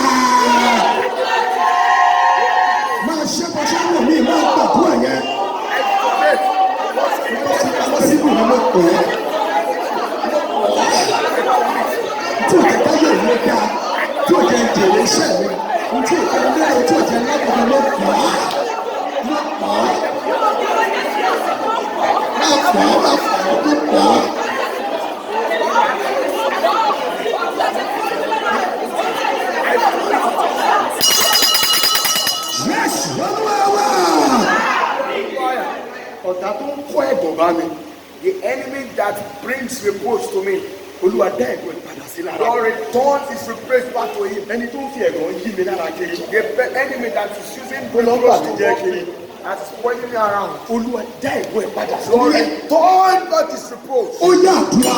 Máa ṣe bó ṣe wù mí, máa gbàdúrà yẹn. I vomit. Ó ti pamọ́ sínú mi ló pè é. Tí ò jẹ́ káyọ̀ ìlú dáa, tí ò jẹ́ jèrè iṣẹ́ mi, tí ò jẹ́ lérò, tí ò jẹ́ lágbàdo ló pọ̀ á. Ló pọ̀ á. Má pọ̀ á, má pọ̀ á, ló pọ̀ á. Jésù Olúwa wá. Ọ̀tá tó ń kọ́ ẹ̀gàn bá mi. The enemy that brings reproach to me, Olúwa dá ẹ̀gàn padà sí lára. Lord, return his reproach back to him. Ẹni tó ń fi ẹ̀gàn yí mi lára kiri. The enemy that is using Ó lọ ń bà reproach mí to jẹ́ mock kiri. me, That's pointing me around. Olúwa dá ìwọ ẹ̀ padà Lord, sórí ẹ̀. return back this reproach. Ó yà àdúrà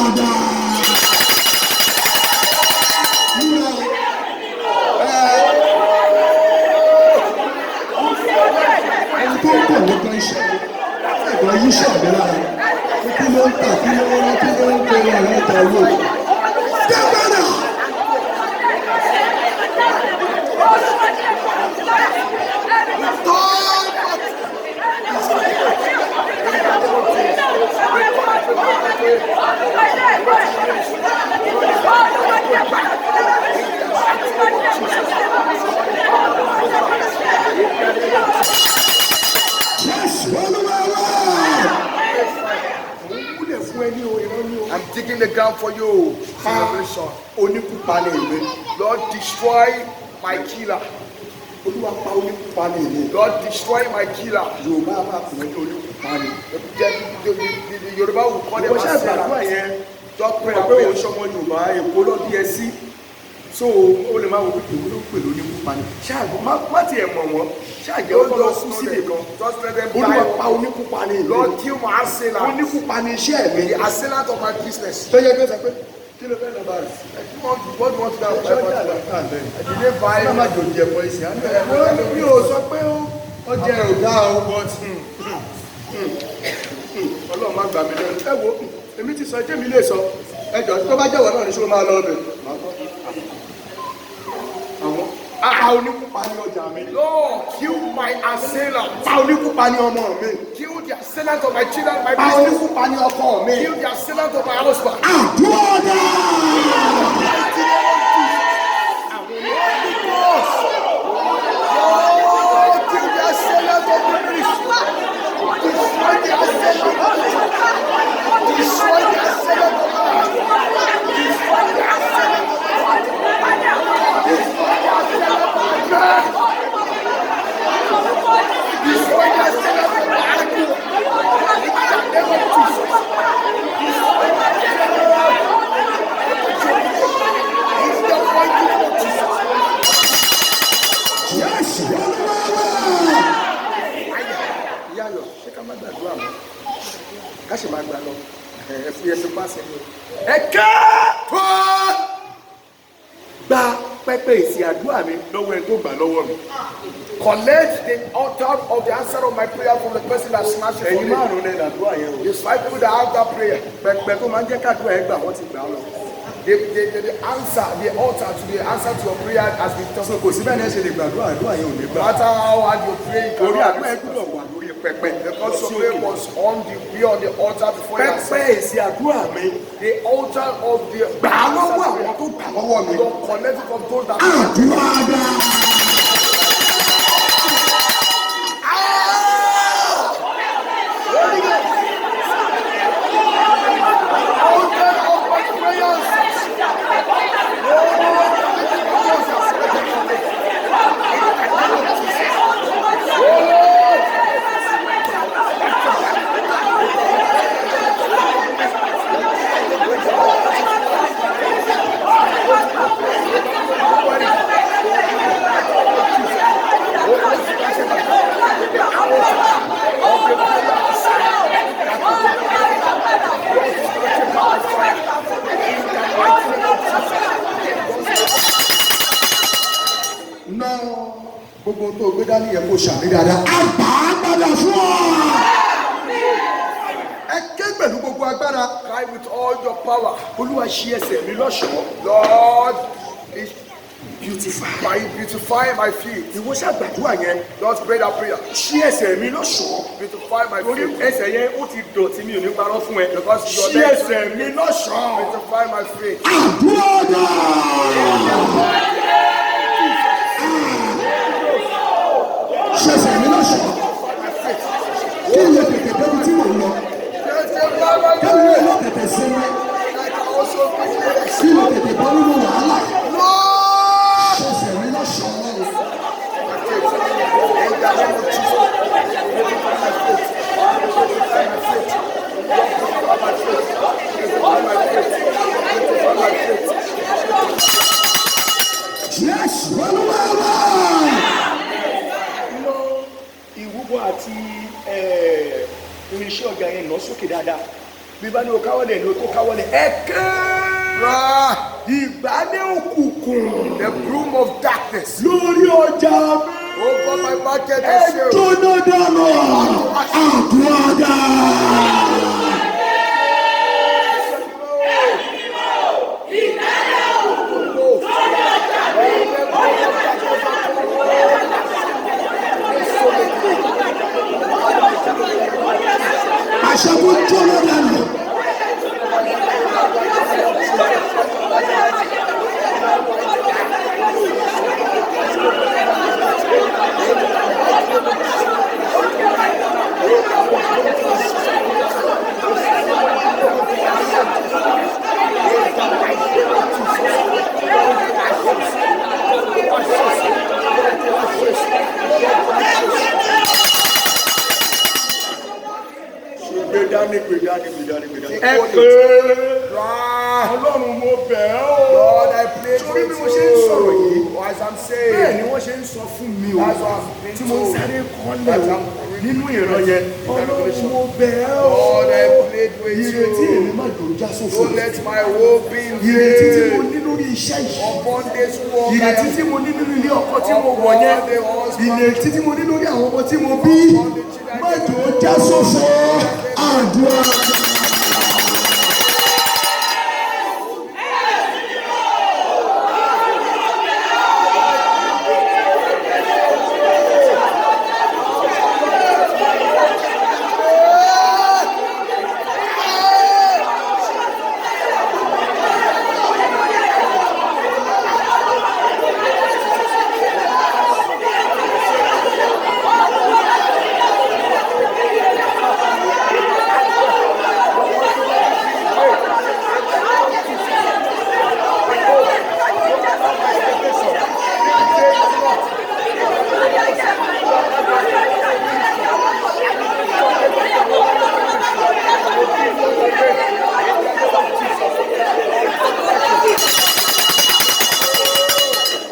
ẹni tó ń bọ̀ nípa iṣẹ́ ẹ̀gbọ́n yìí ṣàbẹ̀lá kí ló ń tà kí ló ń bẹ̀rẹ̀ ẹ̀rọ ìta owó. Dábàdà. I'm digging the ground for you. Celebration. Lord, destroy my killer. Lord, destroy my killer. The Yoruba will call them Asiri. Just pray and pray. So ó lè máa wo pé èwo ló ń pè lóní pupa ni ṣáàgó má tiẹ̀ mọ̀ wọ́n ṣáàjẹ́ ó lọ sún síbì kan Olúwa pa onípupa ni ìlú Lord, kill my assailant. onípupa ni iṣẹ́ mi The assailant of my business. tó yẹ kí ó sọ pé kí ló fẹ́ lọ bá rẹ̀ What do you want to ṣọ́jà do? lọ́kàn lẹ́yìn I didn't buy ẹ má it. jò jẹ pọ̀ ìsìn àná mi ò sọ pé ó jẹ ọ̀gá o but Ọlọ́run má gbà mí lẹ́nu ẹ wo èmi ti sọ ẹjẹ́ mi lè sọ ẹjọ́ tó bá jẹ́wọ́ náà ní ṣó máa lọ bẹ̀ àwọn pa onípupa ní ọjà mi Lord, kill my assailant. pa onípupa ní ọmọ mi Kill the assailant of my children, my pa business. onípupa ní ọkọ mi. Kill the assailant of my husband. Àdúrà Lord, kill the assailant of the ministry. Destroy the assailant. Destroy the assailant of my life. Destroy the assailant of my life. Destroy the assailant of my life. Destroy the assailant of my life. In the name of Jesus. Destroy the assailant of my life. In the mighty name of Jesus. Yes, Ìyá lọ, ṣé ká má gbàdúrà mọ́? Ká ṣe máa gbà lọ. Ẹ fi ẹsẹ̀ pàṣẹ mi. Ẹ̀ka tó gba pẹ́pẹ́ èsì àdúrà mi lọ́wọ́ ẹni tó gbà lọ́wọ́ mi. Collect the altar of the answer of my prayer from the person that smashed it for ẹ̀yin me. márùn-ún lẹ́nu àdúrà yẹn o. The 5 people that have that prayer. Pẹpẹ tó máa ń jẹ́ kádùá ẹ̀ gbà wọ́n ti gbà á lọ. The answer, the altar to the answer to your prayer has been So turned. kò sí bẹ́ẹ̀ ni ẹ ṣe lè gbàdúrà àdúrà yẹn ò ní No gbà. matter how hard you pray, you Torí cannot àdúrà ẹ answer. gbúdọ̀ wà lórí pẹpẹ. Because your prayer was on the altar before you Pẹpẹ answer. èsì àdúrà mi. The altar of the Gbà á lọ́wọ́ àwọn tó gbà lọ́wọ́ mi. Lord, collect it from those that Àdúrà altar of my prayers. náà gbogbo tó gbé dání yẹn kó ṣàmì dáadáa. Àgbà padà fún ọ. Ẹ ké pẹ̀lú gbogbo agbára. Cry with all your power. Olúwa ṣí ẹsẹ̀ mi lọ́ṣọ̀ọ́. Lord, Beautify. beautify my feet. Ìwọ ṣàgbàdúrà yẹn. Just pray that prayer. Ṣí ẹsẹ̀ mi lọ́ṣọ̀ọ́. Beautify my Torí feet. ẹsẹ̀ yẹn ó ti dọ̀tí mi ò ní parọ́ fún ẹ. Because your Ṣí legs- ẹsẹ̀ mi lọ́ṣọ̀ọ́. Beautify my feet. Àdúrà náà. Ṣẹ̀ṣẹ̀ mi lọ́ṣọ̀ọ́. Kí ni o tètè débi tí mò ń lọ? Kí ni o lọ tètè sinmi? Kí ni o tètè bọ́ nínú wàhálà? Ṣẹ̀ṣẹ̀ mi lọ́ṣọ̀ọ́ lọ́wọ́. irinṣẹ́ ọ̀gá yẹn lọ sókè dáadáa bí bá ní o káwọ́lẹ̀ ní o tó káwọ́lẹ̀ ìgbálẹ̀ òkùnkùn The broom of darkness lórí ọjà mi. over my market and sale. Jóná dànù. Àdúrà. Àṣàkó jóná dànù. Ọlọ́run mo bẹ̀ ọ́. Lord, I pray Torí bí mo with ṣe ń sọ̀rọ̀ yìí, you. As I'm saying, bẹ́ẹ̀ ni wọ́n ṣe ń sọ fún mi o. That's what I'm being Tí mo ń told. sáré kọ́lẹ̀ o nínú ìran yẹn. Ọlọ́run mo bẹ̀ ọ́. Lord, I plead with Ìrètí èmi you. má dòrò já sófo. Don't let my hope be in Ìrètí tí mo vain. ní lórí iṣẹ́ yìí. Upon this work, I Ìrètí tí am mo ní nínú ilé ọkọ tí mo wọ̀ yẹn. Ìrètí tí mo ní lórí àwọn ọmọ tí mo bí. Má dòrò já sófo. Àdúrà.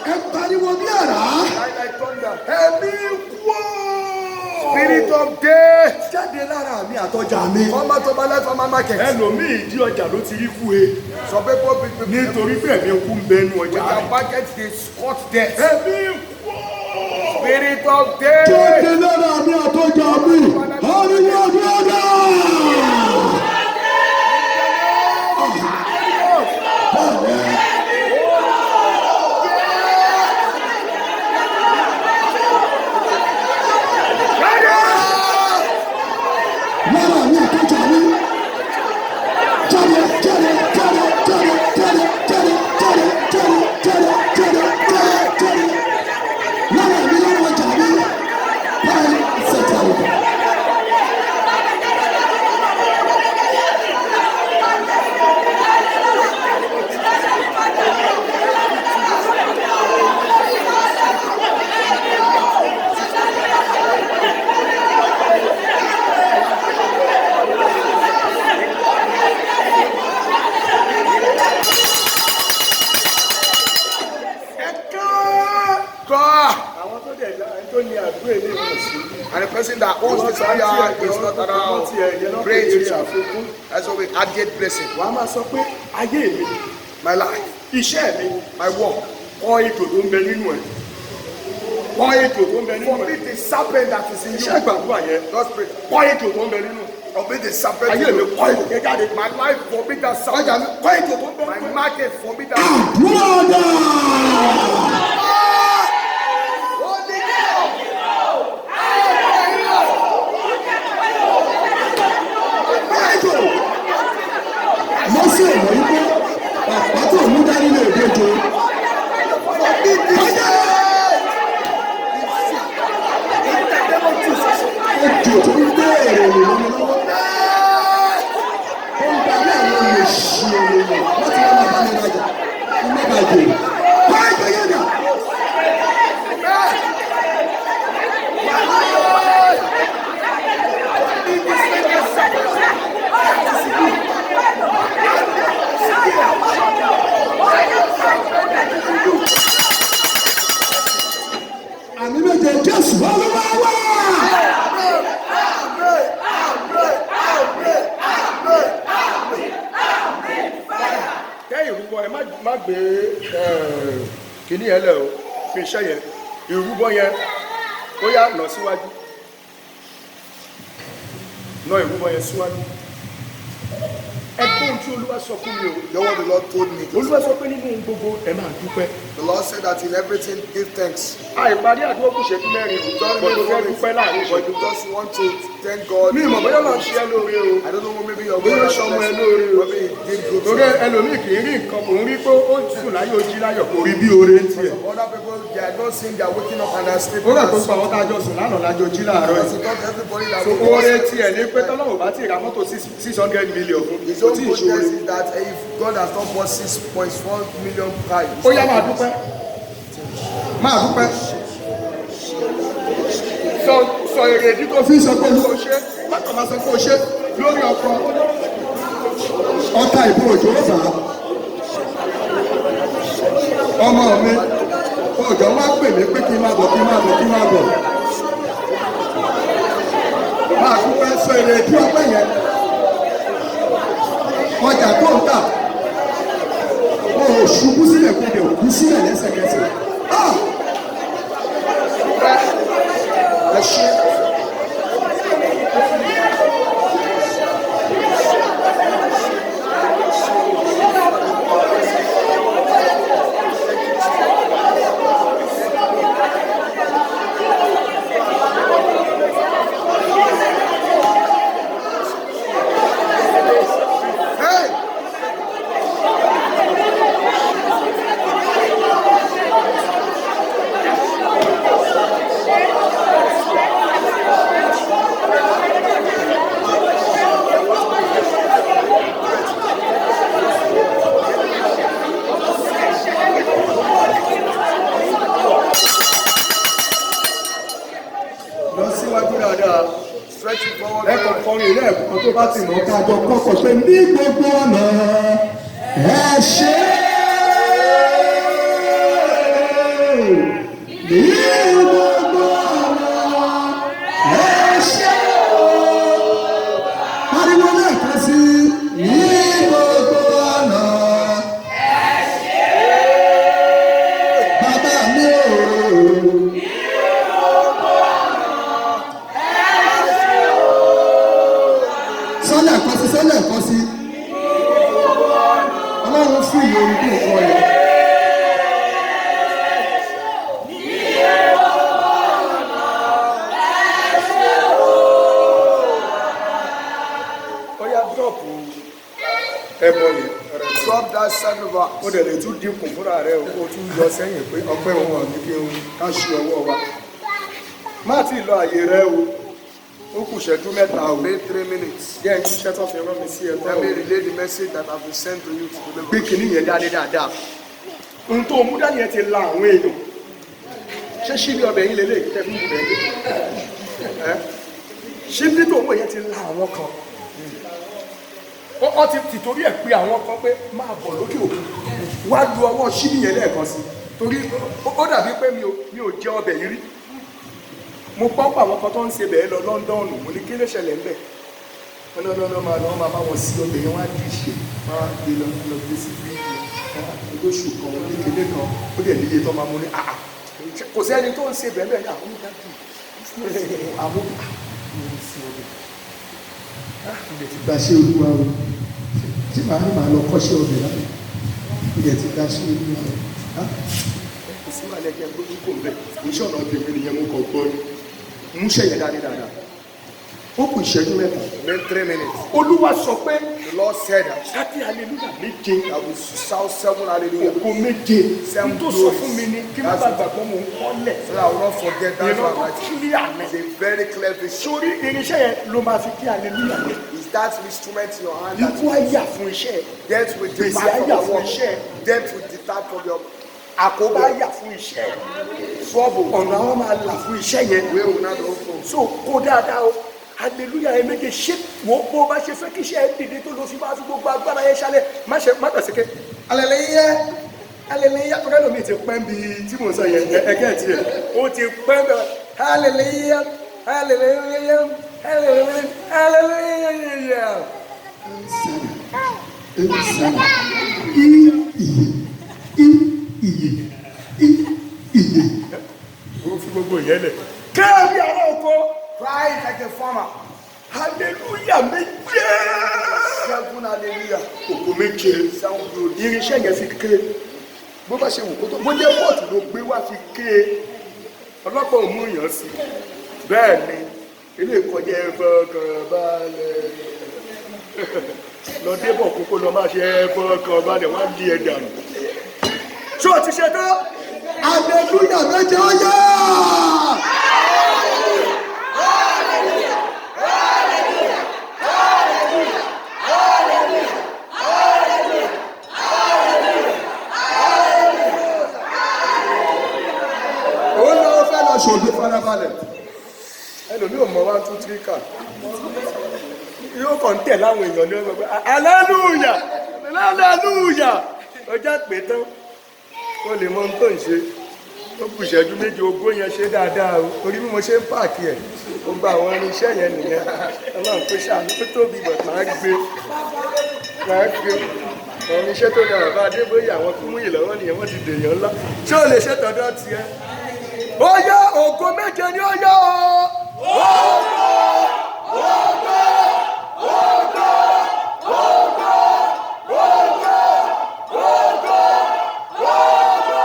Ẹ pariwo bí àrá. like thunder. Ẹ̀mí wó. Spirit of death, Jáde lára mi àtọjà mi. come out of my life and my market. Ẹlòmíì ìdí ọjà ló ti rí kú e. Some people Nítorí pé ẹ̀mí kú ń bẹnu with ọjà their rẹ̀. market, they squat death. Ẹ̀mí wó. Spirit of death, Jáde lára mi àtọjà mi. Ariwo àdúrà. Lára mi àtọjà mi. Jáde, jáde, jáde, jáde, jáde, jáde, jáde, jáde, jáde, jáde, jáde. Lára mi lára ọjà mi. Báyìí ṣètàlù. cry. Àwọn tó dẹ̀ tó ní àdúrà ilé ìwọ̀n sí. And the person that owns this area is not around. Pray to you. That's why we add blessing. Wà á máa sọ pé ayé mi, My life, iṣẹ́ mi, my work. kọ́ ètò tó ń bẹ nínú ẹ̀. Kọ́ ètò tó ń bẹ nínú Forbid ẹ̀. the serpent that is in Iṣẹ́ you. ìgbàgbọ́ yẹn. Just pray. Kọ́ ètò tó ń bẹ nínú. Forbid the serpent Ayé in mi you. kọ́ ètò yẹn jáde. My life, forbid that Ọjà mi serpent. kọ́ ètò tó ń bẹ My nínú ẹ̀. market, forbid that. Àdúrà. Holy God. Mọ́sí ọ̀rọ̀ yìí pé bàbá tó mú dání lè dojo. Ejò tó ń gbé èrè lè lọ́wọ́ lọ́wọ́. Ó ń darí àwọn olùsí ènìyàn láti wọ́n máa bá mi rajà. Kí má bàa jò. Báyìí yẹn dà. Àmì méje Jésù Olúwa wá. má gbé kíní yẹn lẹ̀ o fi iṣẹ́ yẹn ìrúbọ yẹn ó yá lọ síwájú lọ ìrúbọ yẹn síwájú ẹgbọ́n tí Olúwa sọ fún mi o. Know what the Lord told me? Olúwa sọ pé nínú gbogbo ẹ máa dúpẹ́. The Lord said that in everything give thanks. Àìparí àdúgbò kù ṣẹ́jú mẹ́rin gbọ́dọ̀ fẹ́ dúpẹ́ láàrin But you just want to thank God. mi ìmọ̀ bóyá máa ń ṣe ẹ lóore o. I don't know, maybe your bóyá God ṣọmọ ẹ lóore o. maybe he did good. torí ẹlòmíì kì í rí nǹkan kò ń rí pé ó sùn láyé ojí láyọ̀ kò rí bí oore ń tiẹ̀. Other people, they are not saying they are waking up and they are sleeping. ó rà tó sọ àwọn tájọ sùn lánàá lájọ jí láàárọ̀ Because yìí. he got everybody that so oore tiẹ̀ ní pé tọ́lọ́wọ́ bá ti ra mọ́tò 600 million fún his kò own tí ì goodness ṣoore. is that if God has not bought 6.4 million cars, ó yá máa dúpẹ́ máa dúpẹ́ sọ èrè ìdí tó fi sọ pé o ṣe bákan máa sọ pé o ṣe lórí ọkọ ọta ìbò òjò fà á ọmọ mi òjò wá pè mí pé kí n máa bọ̀ kí n máa bọ̀ kí n máa bọ̀ máa dúpẹ́ sọ èrè ìdí ọpẹ́ yẹn ọjà tó ń tà ó ṣubú sílẹ̀ kó lè kú sílẹ̀ lẹ́sẹ̀kẹsẹ̀. Ẹ ṣe. tó bá ti mọ̀ kájọ kọ́kọ́ pé ní gbogbo ọ̀nà ẹ ṣe ní gbogbo ọ̀nà ẹ ṣe pariwo lẹ́ẹ̀kan sí ní gbogbo ọ̀nà ẹ ṣe bàbá mi ò. Sọ́lẹ̀ ẹ̀kọ́ sí ọlọ́run fún ìyè orí bí nǹkan yẹn. Ó yá dọ́ọ̀pù ẹbọ yẹn. Drop that sacrifice. Ó dẹ̀ lè tún dínkù fúnra rẹ̀ o tún yọ sẹ́yìn pé ọpẹ́ wọn wà ní kí n ká ṣe ọwọ́ wa. Má tí ì lọ àyè rẹ o. Ó kù ṣẹ́jú mẹ́ta o. Wait 3 minutes. Jẹ́ ẹni iṣẹ́ tó fi rán mi sí ẹ̀tọ́. Let me relay the message that I have been sent to you to deliver. Gbé kìíní yẹn dáadé dáadáa. Ohun tó mú dání yẹn ti la àwọn èèyàn. Ṣé ṣíbí ọbẹ̀ yín lélẹ̀ tẹ́ fún ìbẹ̀ yín? Ṣíbí tó mú yẹn ti la àwọn kan. Ó ti tìtorí ẹ̀ pé àwọn kan pé máa bọ̀ lókè òkun. Wá lu ọwọ́ ṣíbí yẹn lẹ́ẹ̀kan sí. Torí ó dàbí pé mi ò jẹ ọbẹ̀ yìí rí. Mo gbọ́ pé àwọn kan tó ń ṣe bẹ́ẹ̀ lọ Lọ́ńdọ̀nù mo ní kí ló ṣẹlẹ̀ ń bẹ̀ lọ́dọọdọ́ máa bá wọn sí ọbẹ̀ yẹn wá di ìṣe máa gbé lọ gbé sí fídíò lóṣù kan kékeré kan ó dẹ̀ níye tó máa mú ní àà kò sẹ́ni tó ń ṣe bẹ́ẹ̀ bẹ́ẹ̀ àwọn ìdájú àwọn ilẹ̀ ti gba ṣé olúwa o tí màá ní màá lọ kọ́ṣẹ́ ọbẹ̀ láti ilẹ̀ ti gba ṣé olúwa o kò sí wàá lẹ́gbẹ̀ẹ́ gbogbo kò bẹ̀ iṣẹ́ ọ̀nà ọbẹ̀ mi nìyẹn mo kàn gbọ́ ni mú ṣẹ̀yẹ dáadáa ó kù ìṣẹ́jú mẹ́ta. Then 3 minutes. Olúwa sọ pé. The Lord said that. Ṣáàtì hallelujah méje. I will shout 7 hallelujah. Ògo méje. 7 glories. N tó sọ fún mi ni kí n bá gbàgbọ́ mò ń kọ́lẹ̀. So I will not forget that. Ìran tó clear ni. It's a very clear vision. Sórí irinṣẹ́ yẹn ló máa fi kí hallelujah yẹn. Is that instrument in your hand? Ikú àyà fún iṣẹ́. Death will depart from your work. Death will depart from your àkóbá yà fún iṣẹ́ ṣọ́ọ̀bù ọ̀nà àwọn máa là fún iṣẹ́ yẹn. Wíwò náà ló fún un. So kó dáadáa o hallelujah ẹ méje ṣé wo bó bá ṣe fẹ́ kí iṣẹ́ ẹ dìde tó lọ sí máa fi gbogbo agbára yẹn ṣálẹ̀ má tẹ̀síkẹ́ hallelujah tó kẹ́lò mi ti pẹ́ bí tí mo sọ yẹn ẹgẹ́ tiẹ̀ ó ti pẹ́ bẹ́ẹ̀ hallelujah hallelujah hallelujah hallelujah. Ó fi gbogbo ìyẹn lẹ̀. Kẹ́ẹ̀rí àwọn ọkọ. Cry like a farmer. Hallelujah méje. 7 hallelujah. Ògo méje. Sound good. Irinṣẹ́ yẹn fi ké. Bó bá ṣe wù kó tó. Bó jẹ́ pọ́ọ̀tù ló gbé wá fi ké. Ọlọ́pàá ò mú èèyàn sí. Bẹ́ẹ̀ ni, ilé ìkọjá ẹ̀fọ́kànbalẹ̀. Lọ débọ̀ kókó lọ máa ṣe ẹ̀fọ́kànbalẹ̀ wá lé ẹ̀ dànù. Ṣé o ti ṣe tán? Hallelujah méje ó yá. Ṣògbé farabalẹ̀. Ẹlòmí ò mọ 1 2 3 kà. Yóò kàn tẹ̀ láwọn èèyàn ní ọgbẹ́ hallelujah hallelujah ọjà pé tán ó lè mọ ohun tó ń ṣe. Ó kù ìṣẹ́jú méje ogún yẹn ṣe dáadáa o torí bí mo ṣe ń páàkì ẹ̀ ó gba àwọn irinṣẹ́ yẹn nìyẹn Ọlọ́run pé ṣàánú tó tóbi bọ̀ máa gbé àwọn irinṣẹ́ tó dára bá Adébóyè àwọn tó múyì lọ́wọ́ nìyẹn wọ́n ti dèèyàn ńlá. Ṣé o lè ṣe tọ́dọ̀ tiẹ̀? Ó yá ògo méje ni ó yá o. Ògo ògo ògo ògo ògo ògo ògo.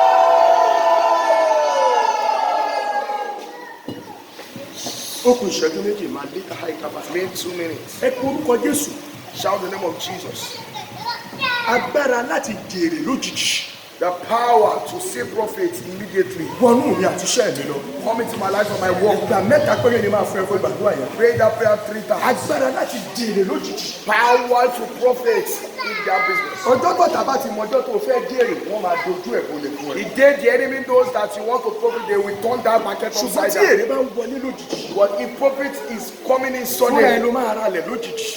Ó kù ìṣẹ́jú méjì máa lé ká ìkàbà. Remain 2 minutes. Ẹ kú orúkọ Jésù. Shout the name of Jesus. Agbára láti jèrè lójijì. The power to see profits immediately. Wọnú mi àti iṣẹ́ mi lọ. Come into my life and my work. Ìgbà mẹ́ta péré ni máa fún ẹ fún ìgbàdúrà yẹn. Pray that prayer 3 times. Agbára láti jèrè lójijì. Power to profit in their business. Ọjọ́ bọ̀tà bá ti mọ ọjọ́ tó fẹ́ jèrè, wọ́n máa dojú ẹ̀ bolẹ̀ fún ẹ. The day the enemy knows that you want to profit, they will turn that market Ṣùgbọ́n upside tí down. èrè bá ń wọlé lójijì, But if profit is coming in fúnra ẹ suddenly, ló máa ra lẹ̀ lójijì.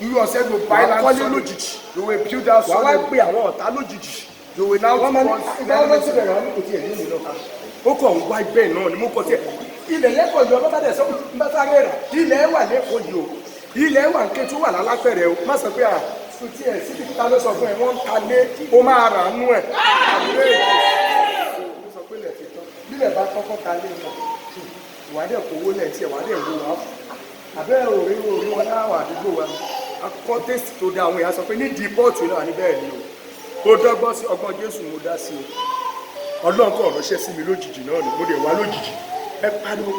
you yourself will buy Wàá land kọ́lé suddenly. lójijì. You will build that Wàá wá suddenly. pe àwọn ọ̀tá lójijì. You will now Wọ́n máa ní ìgbà wọn ti cause bẹ̀rẹ̀ wọn ní kò tí ẹ̀ ní ìlú náà. Ó kàn ń wá ibẹ̀ náà ni mo kọ́ tí ẹ̀. Ilẹ̀ yẹn kọ̀ yọ ọlọ́ba dẹ̀ sọ́kùn tí n bá sáré rà. Ilẹ̀ wà lẹ́kọ̀ọ́ yìí o. Ilẹ̀ wà ń ké tó wà lálápẹ̀rẹ̀ o. Má sọ pé à sùn tí ẹ̀ síbi títa ló sọ fún ẹ wọ́n ń ta lé ó máa rà á nú ẹ̀. Sọ pé ilẹ̀ ti tán. Bílẹ̀ bá kọ́kọ́ ta lé wọn. Ìwádìí kò wó lẹ̀ tí ìwádìí wo wá fún. Àbẹ́ òrí wọn láwọn àdúgbò wa. Akọ́tẹ́sì tó dá àwọn èèyàn sọ pé ní dìpọ́ọ̀tù náà ní bẹ́ẹ̀ ni o. Ó dọ́gbọ́n sí ọgbọ́n Jésù mo dá sí o. Ọlọ́run kò ránṣẹ́ sí mi lójijì náà ni mo dẹ̀ wá lójijì. Ẹ pariwo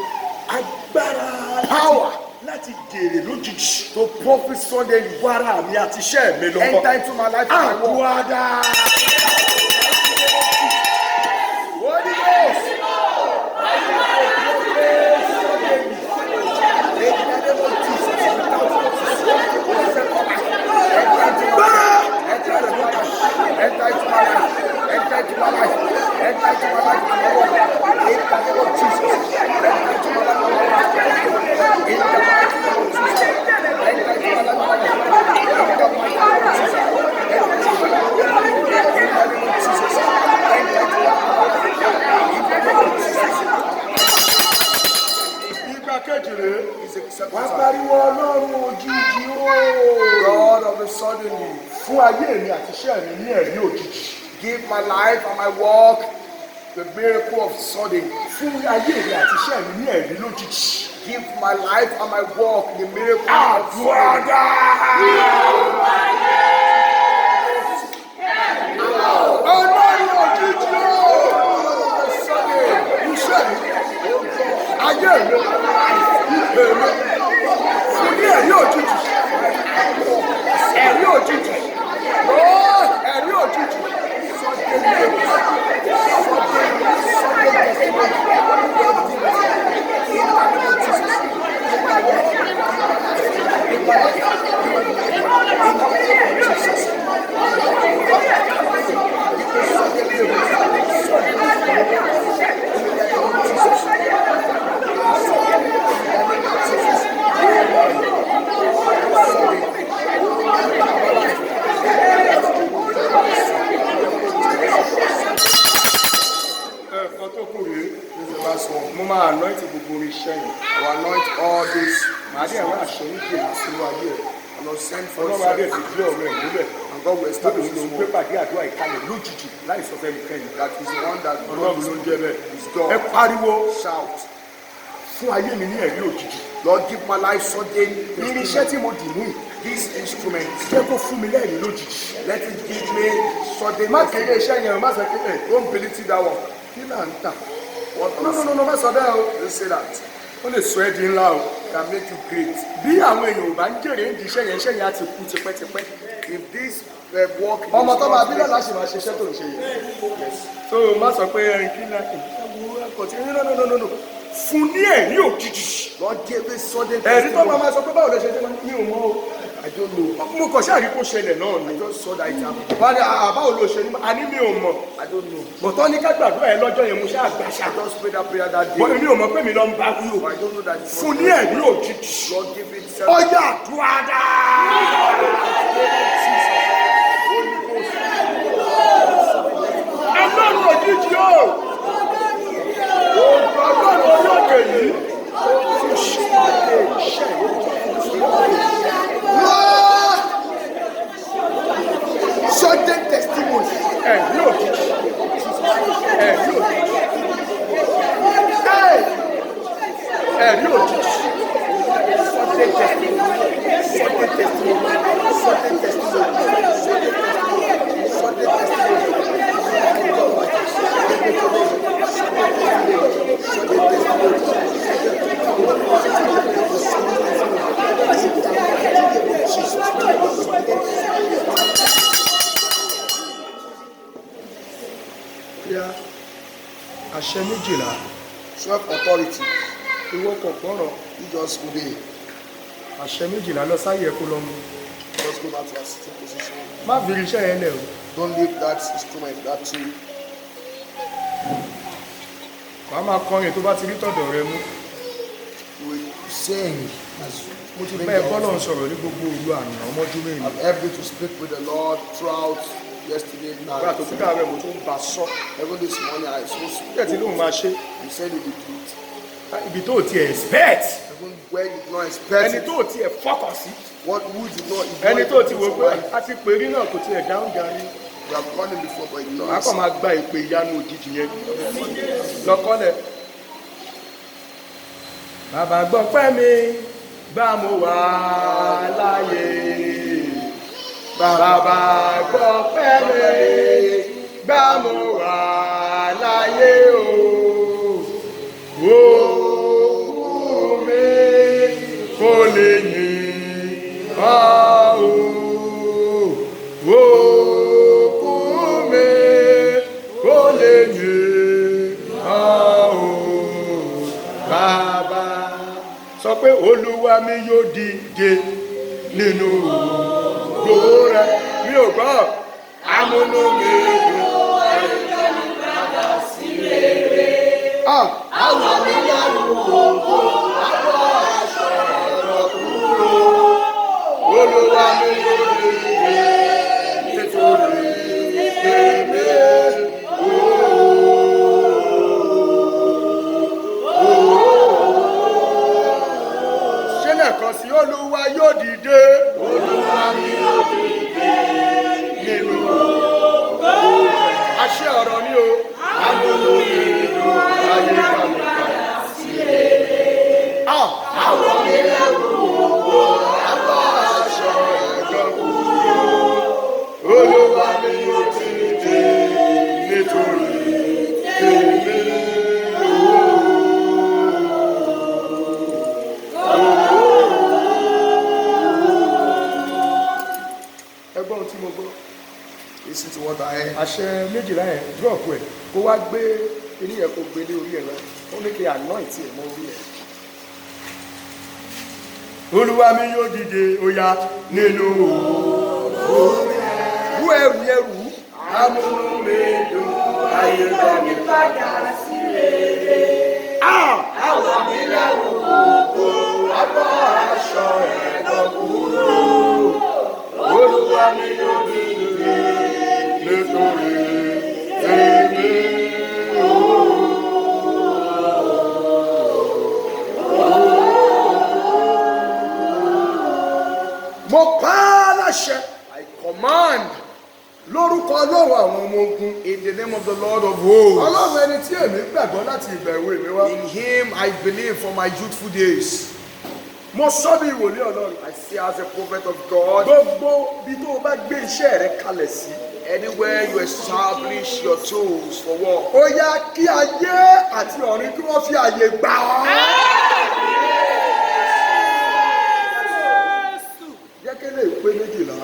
agbára power láti jèrè lójijì. to profit suddenly. Wàrà mi àti iṣẹ́ mi lọ́wọ́. Enter into my life and my work. Àdúrà. Holy Ghost. In the name of Jesus. Enter into my life. Enter into my life. Enter into my life and my work. In the name of Jesus. Enter into my life and my work. In the mighty name of Jesus. Enter into my life and my work. In the mighty name of Jesus. Enter into my life. In the name of Jesus. Enter into my life. In the name of Jesus. Ìgbà kejì rèé. He's a second Wàá time. pariwo Ọlọ́run òjijì o. God of the suddenly. Fún ayé mi àti iṣẹ́ mi ní ẹ̀rí òjijì. Give my life and my work the miracle of sudden. Fún ayé mi àti iṣẹ́ mi ní ẹ̀rí lójijì. Give my life and my work the miracle of sudden. Àdúrà. Ọlọ́run òjijì o. Iṣẹ́ mi, ayé mi, ìpè mi, fún ní ẹ̀rí òjijì. Ẹ̀rí òjijì. Ẹ̀rí òjijì. Mo máa anoint gbogbo iṣẹ́ yìí. I will anoint all this. Màá dé àwọn aṣọ oúnjẹ sínú ayé rẹ̀. Lord send for ọlọ́run adé ti gbé ọ̀rọ̀ ẹ̀ múlẹ̀ and God will establish òun ló his ń gbé word. pàdé àdúrà ìkalẹ̀ lójijì láì sọ fẹ́mi kẹ́yìn That is the one that ọlọ́run God ló ń jẹ́ bẹ́ẹ̀ is ẹ God. pariwo Shout. fún ayé mi ní ẹ̀rí òjijì Lord, give my life sudden irinṣẹ́ tí testimony. mo dì mú yìí This instrument, jẹ́ kó fún mi lẹ́rìí lójijì let it give me sudden má kéré testimony. iṣẹ́ yẹn o má sọ pé ẹ̀ Don't belittle that one. kí là ń tà What no má sọ bẹ́ẹ̀ o Don't say that. ó lè sọ ẹ́ di ńlá o Can make you great. bí àwọn èèyàn ò bá ń jèrè ń di iṣẹ́ yẹn á ti kú tipẹ́tipẹ́ If this work is ọmọ tó máa bí not lọ́la ṣì máa ṣiṣẹ́ tó ń ṣe yẹn so má sọ pé ẹ̀ kí náà ẹ̀kọ́ tí no fún ní ẹ̀rí òjijì Lord give me sudden ẹ̀rí tó testimony. máa sọ pé báwo lè ṣe dé mi ò mọ̀ o I don't know. mo kàn ṣáà rí kó ṣẹlẹ̀ náà I ni just saw that it happened. wọ́n ní báwo ló ṣe ní àní mi ò mọ̀ I don't know. bọ̀tọ́ ní ká gbàdúrà ẹ lọ́jọ́ yẹn mo ṣáà gbà ṣáà I just prayed that prayer that day. bọ́ mi ò mọ̀ pé mi lọ ń bá wí o But I don't know that it's fún not ní God. ẹ̀rí òjijì Lord give it ọjà àdúrà ọlọ́run òjijì o ọlọ́run olókè yìí sudden testimony. ẹ̀rí òjijì ẹ̀rí òjijì ẹ̀rí òjijì Sudden testimony. Sudden testimony. Sudden testimony. Sudden testimony. àṣẹ méjìlá 12 authority. ìwọ kò gbọ́rọ̀ You just obey. àṣẹ méjìlá lọ sáyé ẹ kó lọ mú Just go back to our sitting position. má fi iṣẹ́ yẹn lẹ̀ o Don't leave that instrument, that tool. wàá máa kọrin tó bá ti rí tọ̀dọ̀ rẹ mú You will sing as mo ti bá ẹ bọ́lọ̀ ń sọ̀rọ̀ ní gbogbo òru àná ọmọdé mẹ́rin I've helped you to speak with the Lord throughout yesterday nígbà tó night. kúkà rẹ mo tún bá sọ Even this morning I so bẹ́ẹ̀ tí lóun máa ṣe you said you did it. ibi tó ti expect Even where you did not expect ẹni it. tó ti ẹ̀ fọ́kàn sí What who did not ẹni tó ti wò pé somebody. a ti pè rí náà kò tiẹ̀ dáhùn darí You have called him before, but he did not wàá kàn answer. máa gba ìpè ìyanu òjijì yẹn lọ́kọ́lẹ̀. bàbá gbọ́ pẹ́ mi bá mo wà láyé bàbá gbọ́ pẹ́ mi bá mo wà láyé o òkú mi kò lè yìn ọ́ o òkú mi kò lè yìn ọ́ o bàbá sọ pé olúwa mi yóò dìde nínú ògo rẹ̀ mi ò gbọ́ amúnú mi dùn àwọn mi lẹ́rù ògo àbọ̀ aṣọ ẹ̀rọ kúrò olúwa mi yóò dìde nítorí èmi ṣé lẹ́ẹ̀kan sí olúwa yóò dìde olúwa mi yóò dìde nínú ògo àṣẹ ọ̀rọ̀ ni o amúnú mi dùn ayé balẹ̀ sí rere àwọn mi lẹ́rù ògo àbọ̀ aṣọ ẹ̀rọ kúrò olúwa mi yóò dìde nítorí èmi. ẹgbọ́n tí mo gbọ́ Listen to what I heard. àṣẹ méjìlá yẹn drop ẹ̀ kó wá gbé ilé yẹn kó gbé lé orí ẹ̀ lọ ó ní kí anoint ẹ̀ mọ́ orí ẹ̀. olúwa mi yóò dìde oya nínú ògo rú ẹrù ẹrù amúnú mi dùn ayé bá mi padà sí rere. àwọn mi lẹ́rù ògo abọ́ aṣọ ẹ̀dọ̀ kúrò olúwa mi yóò dìde nítorí èmi mo pa á láṣẹ I command lórúkọ ọlọ́run àwọn ọmọ ogun. in the name of the Lord of hosts. ọlọ́run ẹni tí èmi gbàgbọ́ láti ìgbà èwe mi wá. In him I believe from my youthful days. mo sọ bí ìwòlíì ọlọ́run. I say as a prophet of God, gbogbo bí tó o bá gbé iṣẹ́ rẹ kalẹ̀ sí. anywhere you establish your tools for work, ó yá kí ayé àti ọ̀run kí wọ́n fi àyè gbà ọ́. jẹ́ kí lè pé méjìlá.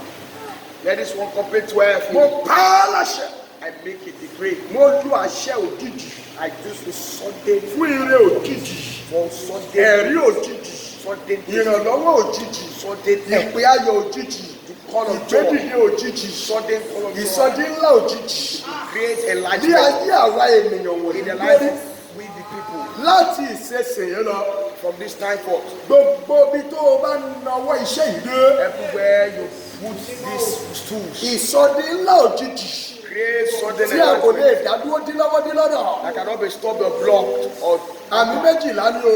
let this one complete 12. mo pa á láṣẹ. I make a decree. mo lu àṣẹ òjijì I do the sudden fún ire òjijì. for sudden ẹ̀rí òjijì. sudden ìrànlọ́wọ́ òjijì. sudden ìpè ayọ̀ òjijì. call of joy, ìgbédìde òjijì. sudden call of joy, ìsọjí ńlá òjijì. create a light bí ayé àwa ènìyàn wọ̀nyí in the life lórí of we the people. láti ìṣẹ̀ṣẹ̀ lọ. From this time forth, gbogbo bí tó o bá nawọ́ iṣẹ́ yìí dé. everywhere you put these tools, ìsọjí ńlá òjijì. create sudden tí a kò lè enlightenment dádúró dín lọ́wọ́ dín lọ́dọ̀. that cannot be stopped or blocked or àmì méjìlá ni o.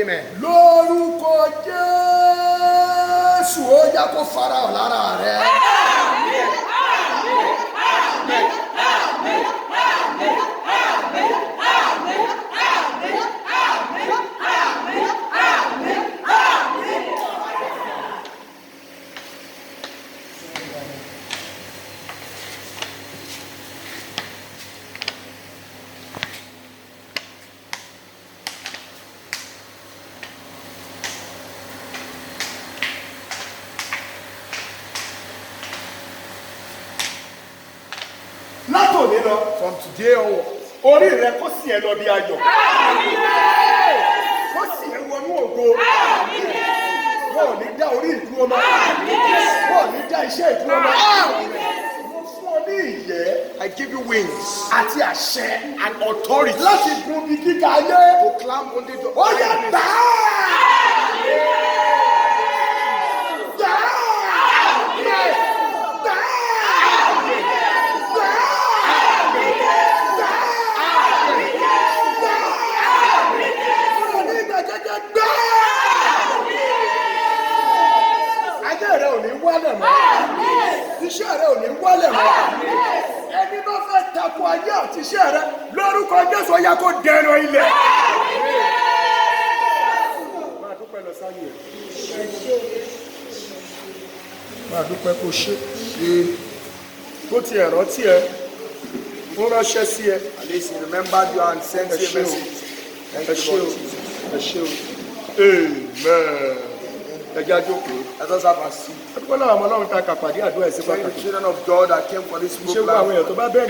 amen. lórúkọ Jésù ó yá kó farahàn lára rẹ. látòní lọ From today onward, orí rẹ kó sì ẹ lọ bí ayọ̀. kó sì ẹ wọnú ògo. wọn ò ní dá orí ìdúró mọ́. wọn ò ní dá iṣẹ́ ìdúró mọ́. mo fún ọ ní ìyẹ́ I give you wings àti àṣẹ and authority láti gun bí gíga ayé. to climb on the door. ó yẹ gbà á. iṣẹ́ rẹ ò ní wálẹ̀ mọ́. ẹni bá fẹ́ takò ayé àti iṣẹ́ rẹ lórúkọ Jésù ó yá kó dẹnu ilẹ̀. máa dúpẹ́ lọ sáyé ẹ̀. máa dúpẹ́ kó ṣe kó tiẹ̀ rántí ẹ kó ránṣẹ́ sí ẹ. At least he remembered you and sent you a message. Thank ẹ you, ṣé o Lord Jesus. ẹ ṣé o amen. ẹ jẹ́ àjókòó. Let us have a seat. ẹ dúpẹ́ lọ́wọ́ àwọn ọlọ́run tá a kà pàdé àdúrà ẹ̀ sí Thank the pàtàkì. children of God that came for this ṣé gbogbo àwọn èèyàn tó program. bá bẹ̀rẹ̀